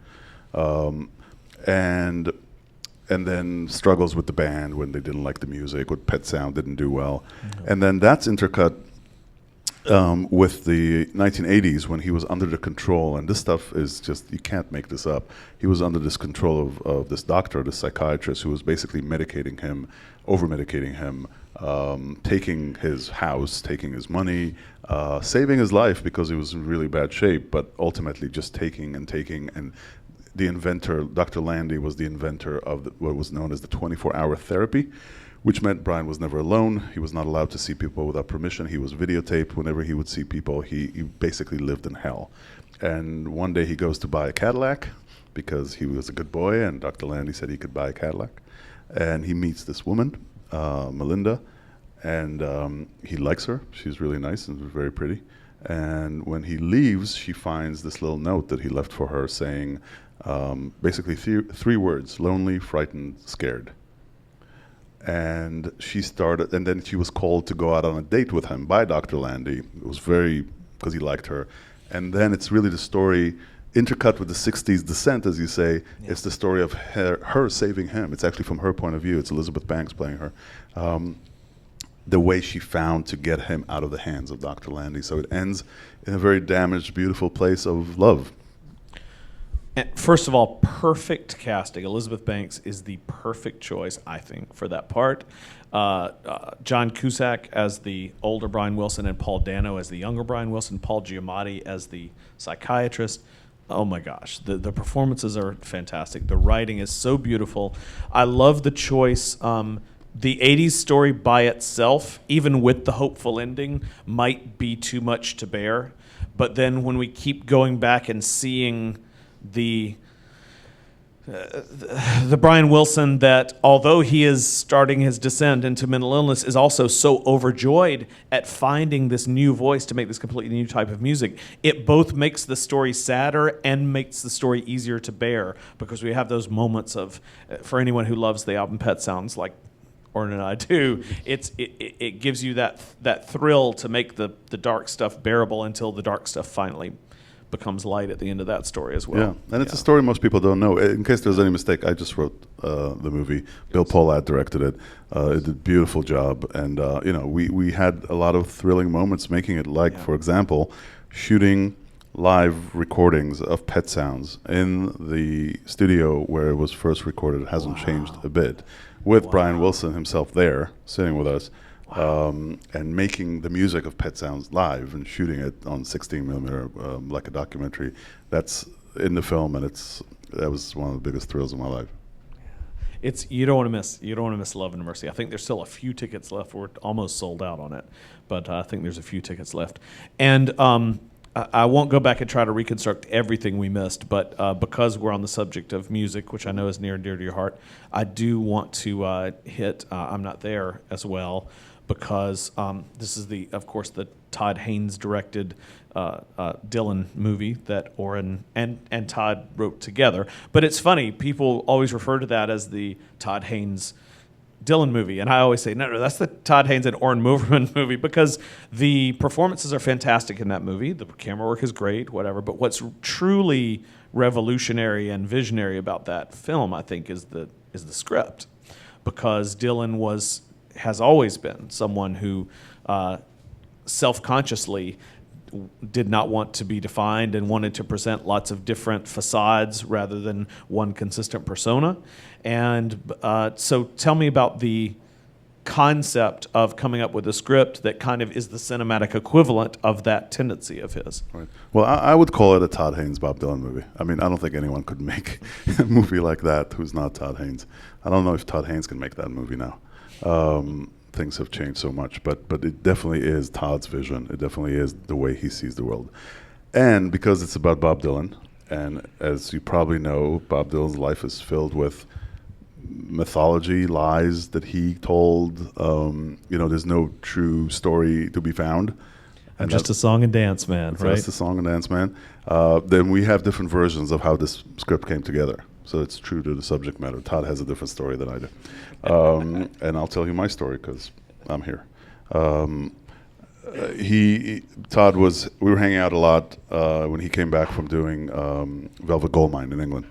And then struggles with the band when they didn't like the music, with Pet Sound didn't do well. Mm-hmm. And then that's intercut with the 1980s, when he was under the control, and this stuff is just, you can't make this up. He was under this control of this doctor, this psychiatrist, who was basically medicating him, over-medicating him, taking his house, taking his money, saving his life because he was in really bad shape, but ultimately just taking. And the inventor, Dr. Landy, was the inventor of what was known as the 24-hour therapy, which meant Brian was never alone. He was not allowed to see people without permission. He was videotaped. Whenever he would see people, he basically lived in hell. And one day he goes to buy a Cadillac because he was a good boy, and Dr. Landy said he could buy a Cadillac. And he meets this woman, Melinda, and he likes her. She's really nice and very pretty. And when he leaves, she finds this little note that he left for her saying, basically three words: lonely, frightened, scared. And and then she was called to go out on a date with him by Dr. Landy. It was because he liked her. And then it's really the story, intercut with the 60s descent, as you say. Yeah. It's the story of her saving him. It's actually from her point of view. It's Elizabeth Banks playing her. The way she found to get him out of the hands of Dr. Landy. So it ends in a very damaged, beautiful place of love. And first of all, perfect casting. Elizabeth Banks is the perfect choice, I think, for that part. John Cusack as the older Brian Wilson, and Paul Dano as the younger Brian Wilson. Paul Giamatti as the psychiatrist. Oh my gosh, the performances are fantastic. The writing is so beautiful. I love the choice. The 80s story by itself, even with the hopeful ending, might be too much to bear. But then when we keep going back and seeing the Brian Wilson that, although he is starting his descent into mental illness, is also so overjoyed at finding this new voice to make this completely new type of music, it both makes the story sadder and makes the story easier to bear, because we have those moments of, for anyone who loves the album Pet Sounds, like Oren and I do, it gives you that thrill to make the dark stuff bearable until the dark stuff finally becomes light at the end of that story as well. Yeah, and it's a story most people don't know. In case there's any mistake, I just wrote the movie. Bill Pohlad directed it. It did a beautiful job, and we had a lot of thrilling moments making it. Like, for example, shooting live recordings of Pet Sounds in the studio where it was first recorded. It hasn't changed a bit, with Brian Wilson himself there, sitting with us. And making the music of Pet Sounds live and shooting it on 16 millimeter like a documentary. That's in the film, and that was one of the biggest thrills of my life. You don't want to miss Love and Mercy. I think there's still a few tickets left. We're almost sold out on it, but I think there's a few tickets left. And I won't go back and try to reconstruct everything we missed, but because we're on the subject of music, which I know is near and dear to your heart, I do want to hit "I'm Not There" as well, because this is of course, the Todd Haynes directed Dylan movie that Oren and Todd wrote together. But it's funny, people always refer to that as the Todd Haynes Dylan movie, and I always say, no, that's the Todd Haynes and Oren Moverman movie, because the performances are fantastic in that movie. The camera work is great, whatever. But what's truly revolutionary and visionary about that film, I think, is the script, because Dylan has always been someone who self-consciously did not want to be defined and wanted to present lots of different facades rather than one consistent persona. And so tell me about the concept of coming up with a script that kind of is the cinematic equivalent of that tendency of his. Right. Well, I would call it a Todd Haynes, Bob Dylan movie. I mean, I don't think anyone could make a movie like that who's not Todd Haynes. I don't know if Todd Haynes can make that movie now. Things have changed so much, but it definitely is Todd's vision. It definitely is the way he sees the world. And because it's about Bob Dylan, and as you probably know, Bob Dylan's life is filled with mythology, lies that he told. There's no true story to be found. I'm just a song and dance man, right? Just a song and dance man. Then we have different versions of how this script came together. So it's true to the subject matter. Todd has a different story than I do. And I'll tell you my story because I'm here. We were hanging out a lot when he came back from doing Velvet Goldmine in England.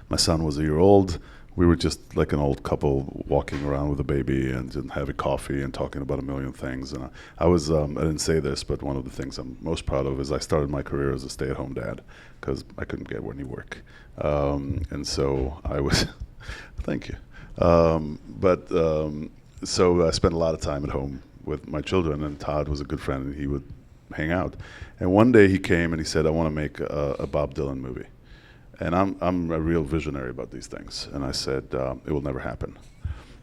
My son was a year old. We were just like an old couple walking around with a baby and having coffee and talking about a million things. And I didn't say this, but one of the things I'm most proud of is I started my career as a stay-at-home dad because I couldn't get any work. And so I was, thank you. So I spent a lot of time at home with my children, and Todd was a good friend, and he would hang out. And one day he came and he said, I want to make a Bob Dylan movie. And I'm a real visionary about these things. And I said, it will never happen.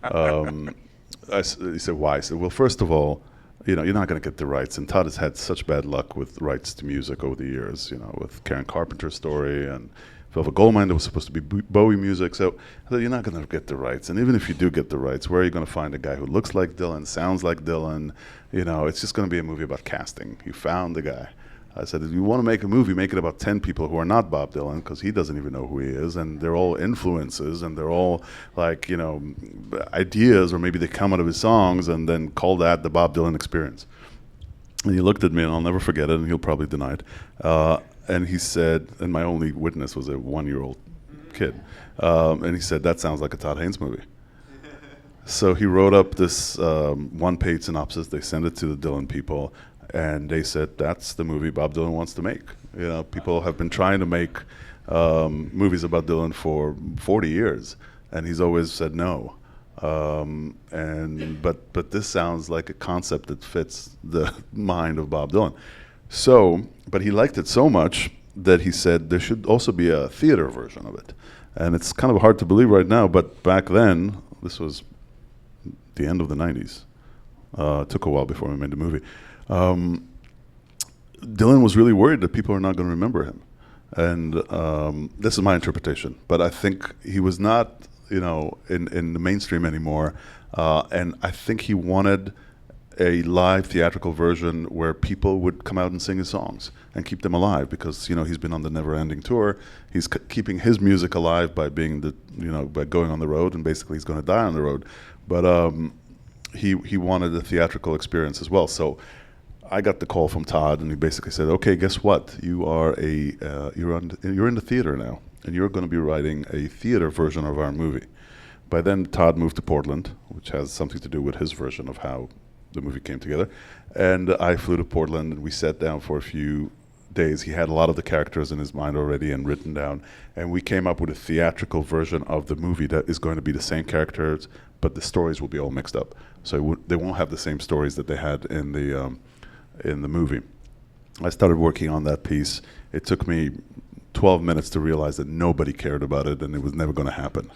He said, why? I said, well, first of all, you're not going to get the rights. And Todd has had such bad luck with rights to music over the years, with Karen Carpenter's story and Velvet Goldmine that was supposed to be Bowie music. So I said, you're not going to get the rights. And even if you do get the rights, where are you going to find a guy who looks like Dylan, sounds like Dylan? It's just going to be a movie about casting. You found the guy. I said, if you want to make a movie, make it about 10 people who are not Bob Dylan, because he doesn't even know who he is, and they're all influences, and they're all ideas, or maybe they come out of his songs, and then call that the Bob Dylan experience. And he looked at me, and I'll never forget it, and he'll probably deny it. And he said, and my only witness was a 1-year-old kid, and he said, that sounds like a Todd Haynes movie. So he wrote up this one-page synopsis. They sent it to the Dylan people. And they said, that's the movie Bob Dylan wants to make. People have been trying to make movies about Dylan for 40 years, and he's always said no. But this sounds like a concept that fits the mind of Bob Dylan. So, but he liked it so much that he said there should also be a theater version of it. And it's kind of hard to believe right now, but back then, this was the end of the 90s. It took a while before we made the movie. Dylan was really worried that people are not going to remember him. And this is my interpretation. But I think he was not, in the mainstream anymore. And I think he wanted a live theatrical version where people would come out and sing his songs and keep them alive, because he's been on the never-ending tour. He's keeping his music alive by being by going on the road, and basically he's going to die on the road. But he wanted a theatrical experience as well. So I got the call from Todd, and he basically said, "Okay, guess what? You are you're in the theater now, and you're going to be writing a theater version of our movie." By then, Todd moved to Portland, which has something to do with his version of how the movie came together. And I flew to Portland, and we sat down for a few days. He had a lot of the characters in his mind already and written down, and we came up with a theatrical version of the movie that is going to be the same characters, but the stories will be all mixed up. So they won't have the same stories that they had in the movie. I started working on that piece. It took me 12 minutes to realize that nobody cared about it, and it was never going to happen.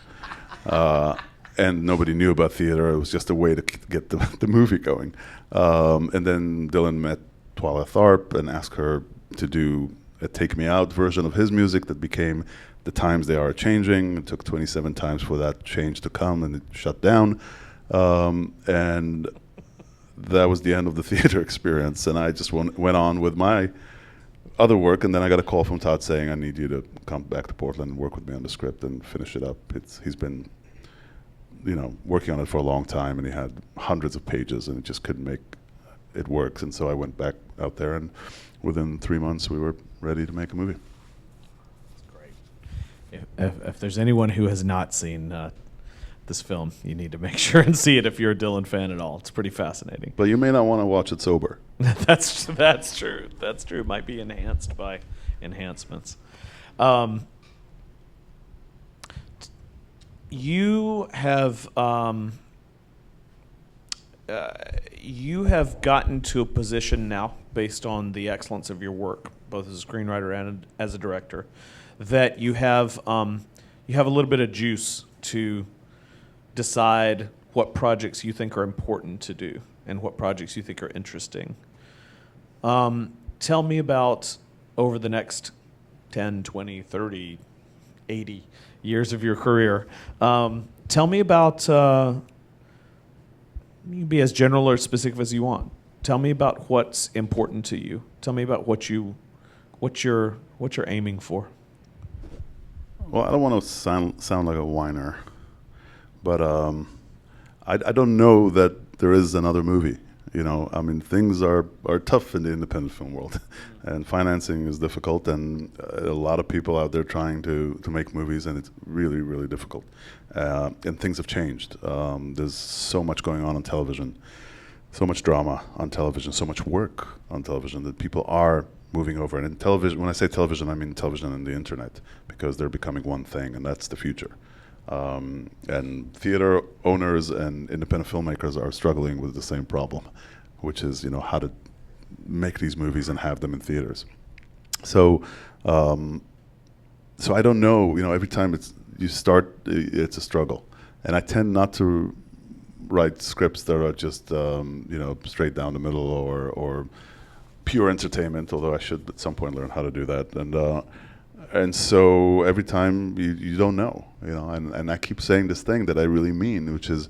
And nobody knew about theater. It was just a way to get the movie going. And then Dylan met Twyla Tharp and asked her to do a Take Me Out version of his music that became The Times They Are Changing. It took 27 times for that change to come, and it shut down. And that was the end of the theater experience. And I just went on with my other work, and then I got a call from Todd saying, I need you to come back to Portland and work with me on the script and finish it up. He's been, working on it for a long time, and he had hundreds of pages, and it just couldn't make it work. And so I went back out there, and within 3 months, we were ready to make a movie. That's great. If there's anyone who has not seen this film, you need to make sure and see it if you're a Dylan fan at all. It's pretty fascinating. But you may not want to watch it sober. That's true. That's true. It might be enhanced by enhancements. You have gotten to a position now, based on the excellence of your work, both as a screenwriter and as a director, that you have a little bit of juice to decide what projects you think are important to do and what projects you think are interesting. Tell me about, over the next 10, 20, 30, 80 years of your career, tell me about, you can be as general or specific as you want. Tell me about what's important to you. Tell me about what you're aiming for. Well, I don't want to sound like a whiner, but I don't know that there is another movie. I mean, things are tough in the independent film world, and financing is difficult, and a lot of people out there trying to make movies, and it's really, really difficult. And things have changed. There's so much going on television, so much drama on television, so much work on television that people are moving over. And in television, when I say television, I mean television and the internet, because they're becoming one thing, and that's the future. And theater owners and independent filmmakers are struggling with the same problem, which is, how to make these movies and have them in theaters. So I don't know, every time you start, it's a struggle. And I tend not to write scripts that are just, straight down the middle or pure entertainment, although I should at some point learn how to do that. And so every time you don't know, and I keep saying this thing that I really mean, which is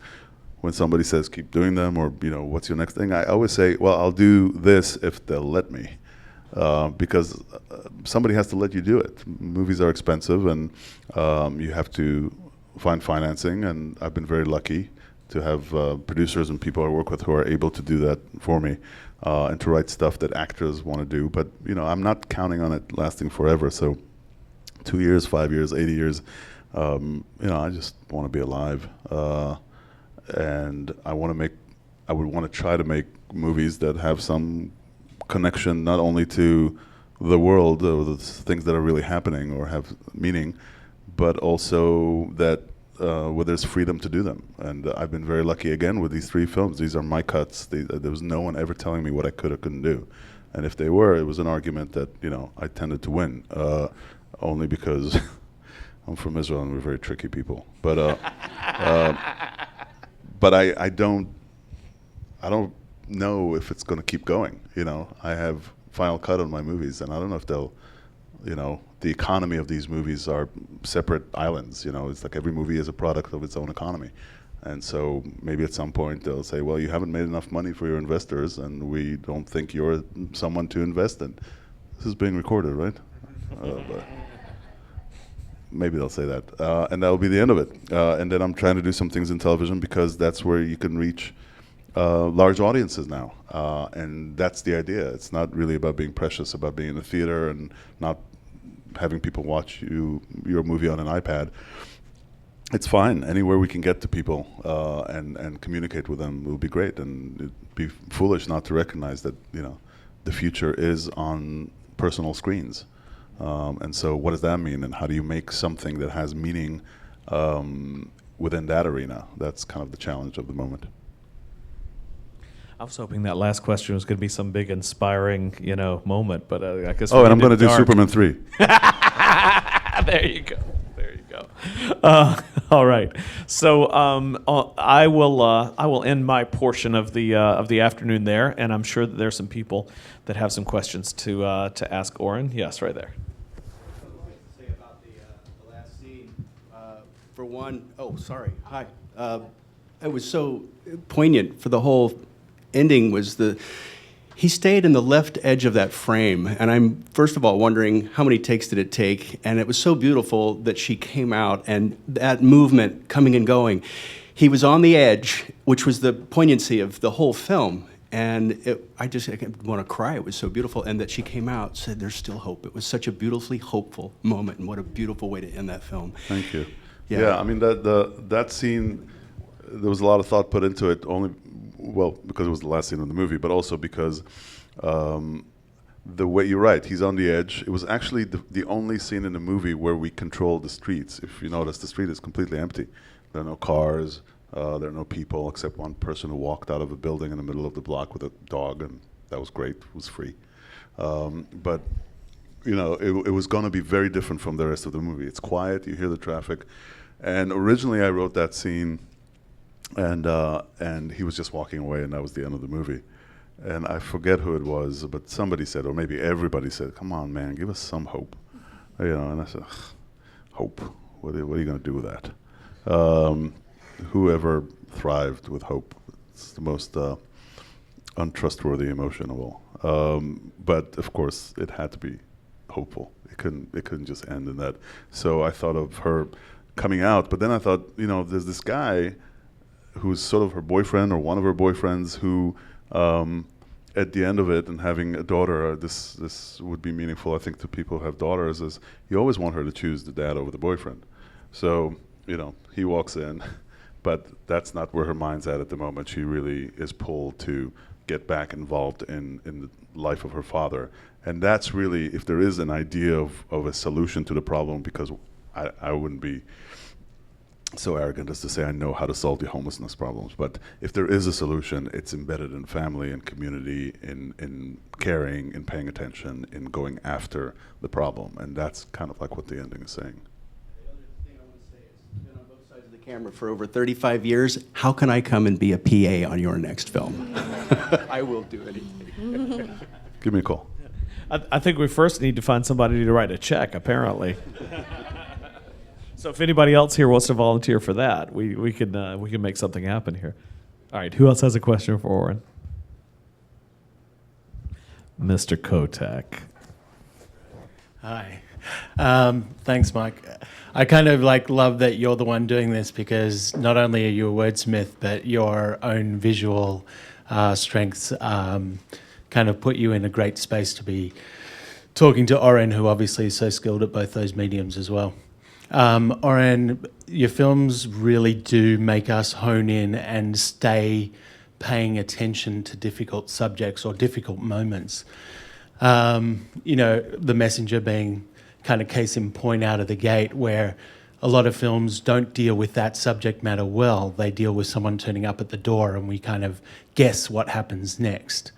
when somebody says keep doing them, or what's your next thing, I always say, well, I'll do this if they'll let me, because somebody has to let you do it. Movies are expensive, and you have to find financing, and I've been very lucky to have producers and people I work with who are able to do that for me, and to write stuff that actors want to do. But I'm not counting on it lasting forever. So 2 years, 5 years, 80 years, I just want to be alive, and I would want to try to make movies that have some connection not only to the world or the things that are really happening or have meaning, but also that where there's freedom to do them. And I've been very lucky again with these 3 films. These are my cuts. There was no one ever telling me what I could or couldn't do, and if they were, it was an argument that I tended to win. Only because I'm from Israel and we're very tricky people. But I don't know if it's going to keep going. I have final cut on my movies, and I don't know if they'll, the economy of these movies are separate islands. It's like every movie is a product of its own economy. And so maybe at some point they'll say, well, you haven't made enough money for your investors, and we don't think you're someone to invest in. This is being recorded, right? But maybe they'll say that, and that'll be the end of it. And then I'm trying to do some things in television, because that's where you can reach large audiences now, and that's the idea. It's not really about being precious, about being in the theater and not having people watch your movie on an iPad. It's fine. Anywhere we can get to people and communicate with them will be great, and it'd be foolish not to recognize that the future is on personal screens. And so what does that mean, and how do you make something that has meaning within that arena? That's kind of the challenge of the moment. I was hoping that last question was going to be some big inspiring, moment, but I guess. Oh, and I'm going to do Superman 3. There you go. All right. So I will end my portion of the afternoon there, and I'm sure that there's some people that have some questions to ask Oren. Yes, right there. Say about the last scene. For one, oh, sorry. Hi. It was so poignant for the whole ending was he stayed in the left edge of that frame. And I'm, first of all, wondering how many takes did it take? And it was so beautiful that she came out and that movement coming and going. He was on the edge, which was the poignancy of the whole film. And I want to cry. It was so beautiful. And that she came out, said, there's still hope. It was such a beautifully hopeful moment. And what a beautiful way to end that film. Thank you. Yeah. Yeah, I mean, that scene, there was a lot of thought put into it, because it was the last scene of the movie, but also because the way, you're right, he's on the edge. It was actually the only scene in the movie where we controlled the streets. If you notice, the street is completely empty. There are no cars, there are no people, except one person who walked out of a building in the middle of the block with a dog, and that was great, it was free. But it was going to be very different from the rest of the movie. It's quiet, you hear the traffic. And originally I wrote that scene, and he was just walking away, and that was the end of the movie. And I forget who it was, but somebody said, or maybe everybody said, come on, man, give us some hope. And I said, hope? What are you going to do with that? Whoever thrived with hope, it's the most untrustworthy emotion of all. But of course, it had to be hopeful. It couldn't just end in that. So I thought of her coming out, but then I thought, there's this guy who's sort of her boyfriend or one of her boyfriends who, at the end of it and having a daughter, this would be meaningful, I think, to people who have daughters, is you always want her to choose the dad over the boyfriend. So, he walks in, but that's not where her mind's at the moment. She really is pulled to get back involved in the life of her father. And that's really, if there is an idea of a solution to the problem, because I wouldn't be so arrogant as to say I know how to solve the homelessness problems, but if there is a solution, it's embedded in family and community, in caring, in paying attention, in going after the problem, and that's kind of like what the ending is saying. The other thing I want to say is, you've been on both sides of the camera for over 35 years. How can I come and be a PA on your next film? I will do anything. Give me a call. I think we first need to find somebody to write a check, apparently. So if anybody else here wants to volunteer for that, we can make something happen here. All right, who else has a question for Oren? Mr. Kotek. Hi. Thanks, Mike. I kind of love that you're the one doing this, because not only are you a wordsmith, but your own visual strengths kind of put you in a great space to be talking to Oren, who obviously is so skilled at both those mediums as well. Oren, your films really do make us hone in and stay paying attention to difficult subjects or difficult moments. The Messenger being kind of case in point out of the gate, where a lot of films don't deal with that subject matter well. They deal with someone turning up at the door and we kind of guess what happens next.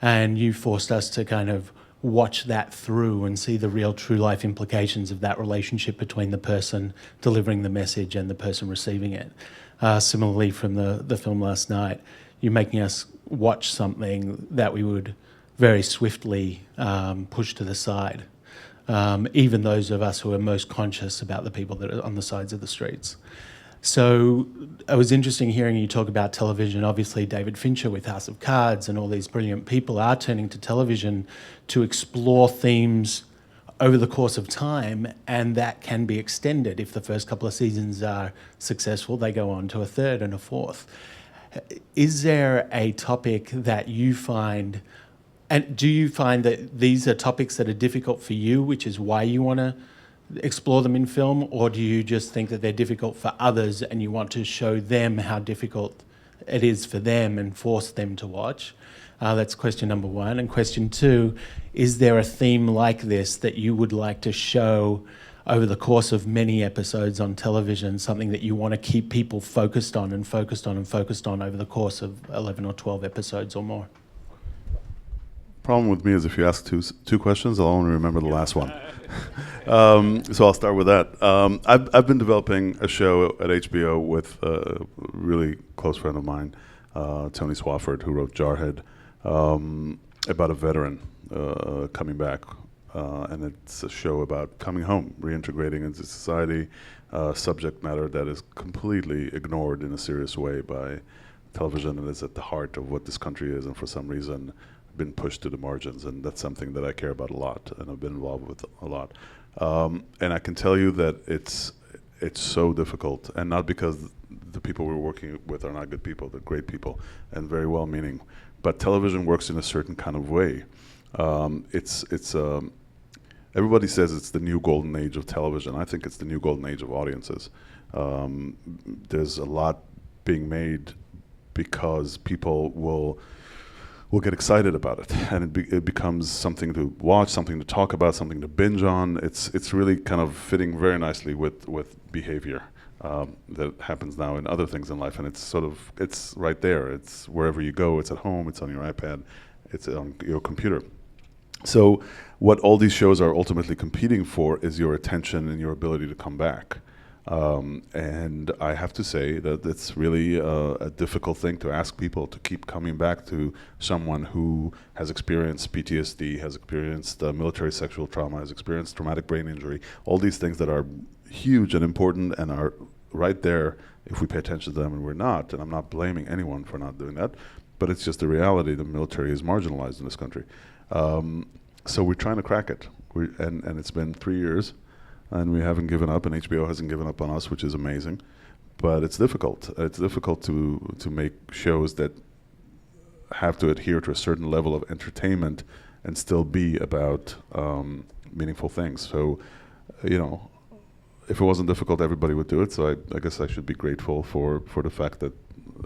And you forced us to kind of watch that through and see the real true life implications of that relationship between the person delivering the message and the person receiving it. Similarly, from the film last night, you're making us watch something that we would very swiftly push to the side, even those of us who are most conscious about the people that are on the sides of the streets. So it was interesting hearing you talk about television. Obviously, David Fincher with House of Cards and all these brilliant people are turning to television to explore themes over the course of time, and that can be extended. If the first couple of seasons are successful, they go on to a third and a fourth. Is there a topic that you find, and do you find that these are topics that are difficult for you, which is why you want to explore them in film, or do you just think that they're difficult for others and you want to show them how difficult it is for them and force them to watch? That's question number one. And question two, is there a theme like this that you would like to show over the course of many episodes on television, something that you want to keep people focused on and focused on and focused on over the course of 11 or 12 episodes or more? Problem with me is if you ask two questions, I'll only remember the last one. So I'll start with that. I've been developing a show at HBO with a really close friend of mine, Tony Swafford, who wrote Jarhead, about a veteran coming back. And it's a show about coming home, reintegrating into society, subject matter that is completely ignored in a serious way by television and is at the heart of what this country is, and for some reason been pushed to the margins. And that's something that I care about a lot and I've been involved with a lot. And I can tell you that it's so difficult, and not because the people we're working with are not good people. They're great people and very well-meaning. But television works in a certain kind of way. Everybody says it's the new golden age of television. I think it's the new golden age of audiences. There's a lot being made because people will get excited about it, and it becomes something to watch, something to talk about, something to binge on. It's really kind of fitting very nicely with behavior that happens now in other things in life, and it's right there. It's wherever you go. It's at home. It's on your iPad. It's on your computer. So what all these shows are ultimately competing for is your attention and your ability to come back. And I have to say that it's really a difficult thing to ask people to keep coming back to someone who has experienced PTSD, has experienced military sexual trauma, has experienced traumatic brain injury, all these things that are huge and important and are right there if we pay attention to them, and we're not. And I'm not blaming anyone for not doing that, but it's just the reality. The military is marginalized in this country. So we're trying to crack it. And it's been 3 years. And we haven't given up, and HBO hasn't given up on us, which is amazing. But it's difficult. It's difficult to make shows that have to adhere to a certain level of entertainment and still be about meaningful things. So, if it wasn't difficult, everybody would do it. So I guess I should be grateful for the fact that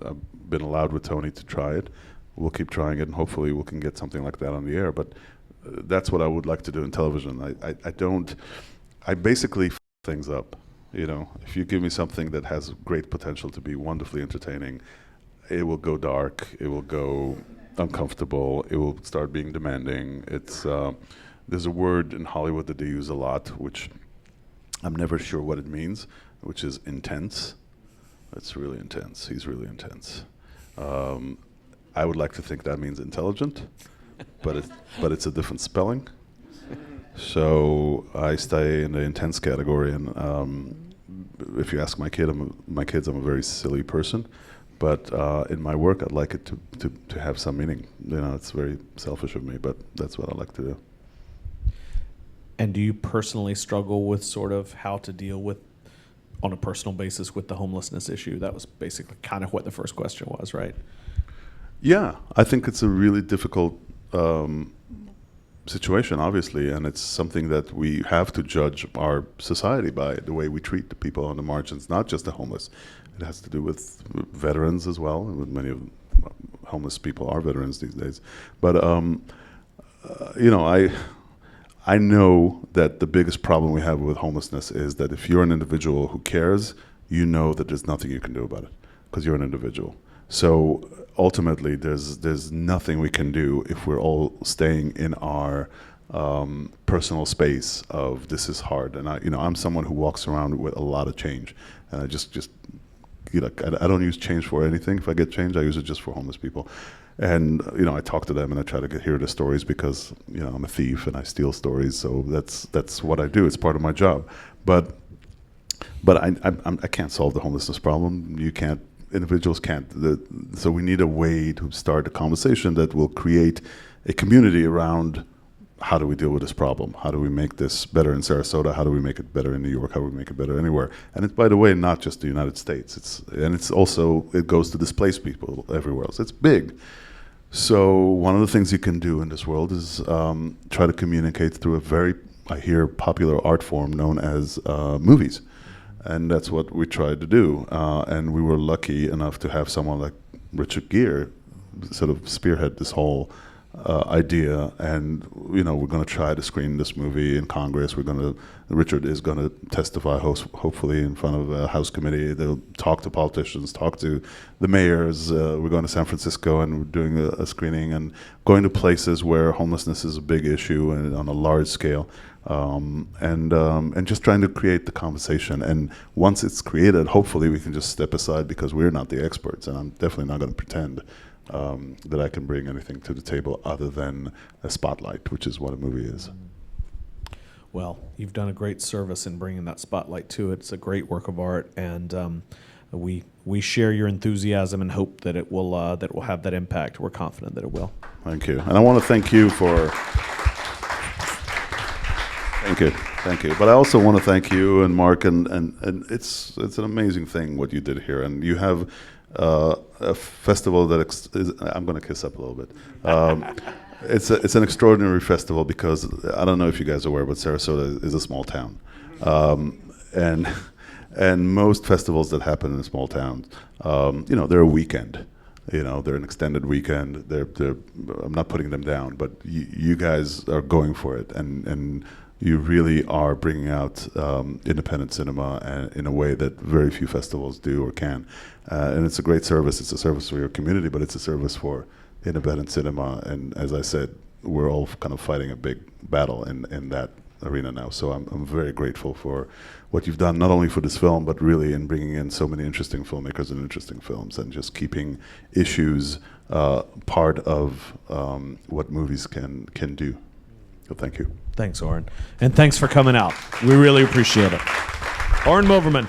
I've been allowed with Tony to try it. We'll keep trying it, and hopefully we can get something like that on the air. But that's what I would like to do in television. I basically f things up. If you give me something that has great potential to be wonderfully entertaining, it will go dark, it will go uncomfortable, it will start being demanding. There's a word in Hollywood that they use a lot, which I'm never sure what it means, which is intense. It's really intense. He's really intense. I would like to think that means intelligent, but it's a different spelling. So I stay in the intense category, and if you ask my kids, I'm a very silly person, but in my work, I'd like it to have some meaning. It's very selfish of me, but that's what I like to do. And do you personally struggle with sort of how to deal with, on a personal basis, with the homelessness issue? That was basically kind of what the first question was, right? Yeah, I think it's a really difficult situation, obviously, and it's something that we have to judge our society by, the way we treat the people on the margins, not just the homeless. It has to do with veterans as well, and many of homeless people are veterans these days. But I know that the biggest problem we have with homelessness is that if you're an individual who cares, you know that there's nothing you can do about it because you're an individual. So ultimately, there's nothing we can do if we're all staying in our personal space of this is hard. And I'm someone who walks around with a lot of change, and I just I don't use change for anything. If I get change, I use it just for homeless people. And I talk to them and I try to hear their stories because I'm a thief and I steal stories. So that's what I do. It's part of my job. But I can't solve the homelessness problem. You can't. Individuals can't. So we need a way to start a conversation that will create a community around how do we deal with this problem? How do we make this better in Sarasota? How do we make it better in New York? How do we make it better anywhere? And it's, by the way, not just the United States. It goes to displaced people everywhere else. It's big. So one of the things you can do in this world is try to communicate through a very, I hear, popular art form known as movies. And that's what we tried to do. And we were lucky enough to have someone like Richard Gere sort of spearhead this whole idea. And, we're going to try to screen this movie in Congress. Richard is going to testify, hopefully, in front of a House committee. They'll talk to politicians, talk to the mayors. We're going to San Francisco and we're doing a screening and going to places where homelessness is a big issue and on a large scale. and just trying to create the conversation. And once it's created, hopefully we can just step aside because we're not the experts, and I'm definitely not going to pretend that I can bring anything to the table other than a spotlight, which is what a movie is. Well, you've done a great service in bringing that spotlight to it. It's a great work of art, and we share your enthusiasm and hope that it will have that impact. We're confident that it will. Thank you, and I want to thank you for. Thank you. But I also want to thank you and Mark, and it's an amazing thing what you did here, and you have a festival that I'm going to kiss up a little bit. It's an extraordinary festival because I don't know if you guys are aware, but Sarasota is a small town, and most festivals that happen in small towns, they're a weekend. They're an extended weekend. I'm not putting them down, but you guys are going for it, and you really are bringing out independent cinema in a way that very few festivals do or can. And it's a great service. It's a service for your community, but it's a service for independent cinema. And as I said, we're all kind of fighting a big battle in that arena now. So I'm very grateful for what you've done, not only for this film, but really in bringing in so many interesting filmmakers and interesting films, and just keeping issues part of what movies can do. So thank you. Thanks, Oren. And thanks for coming out. We really appreciate it. Oren Moverman.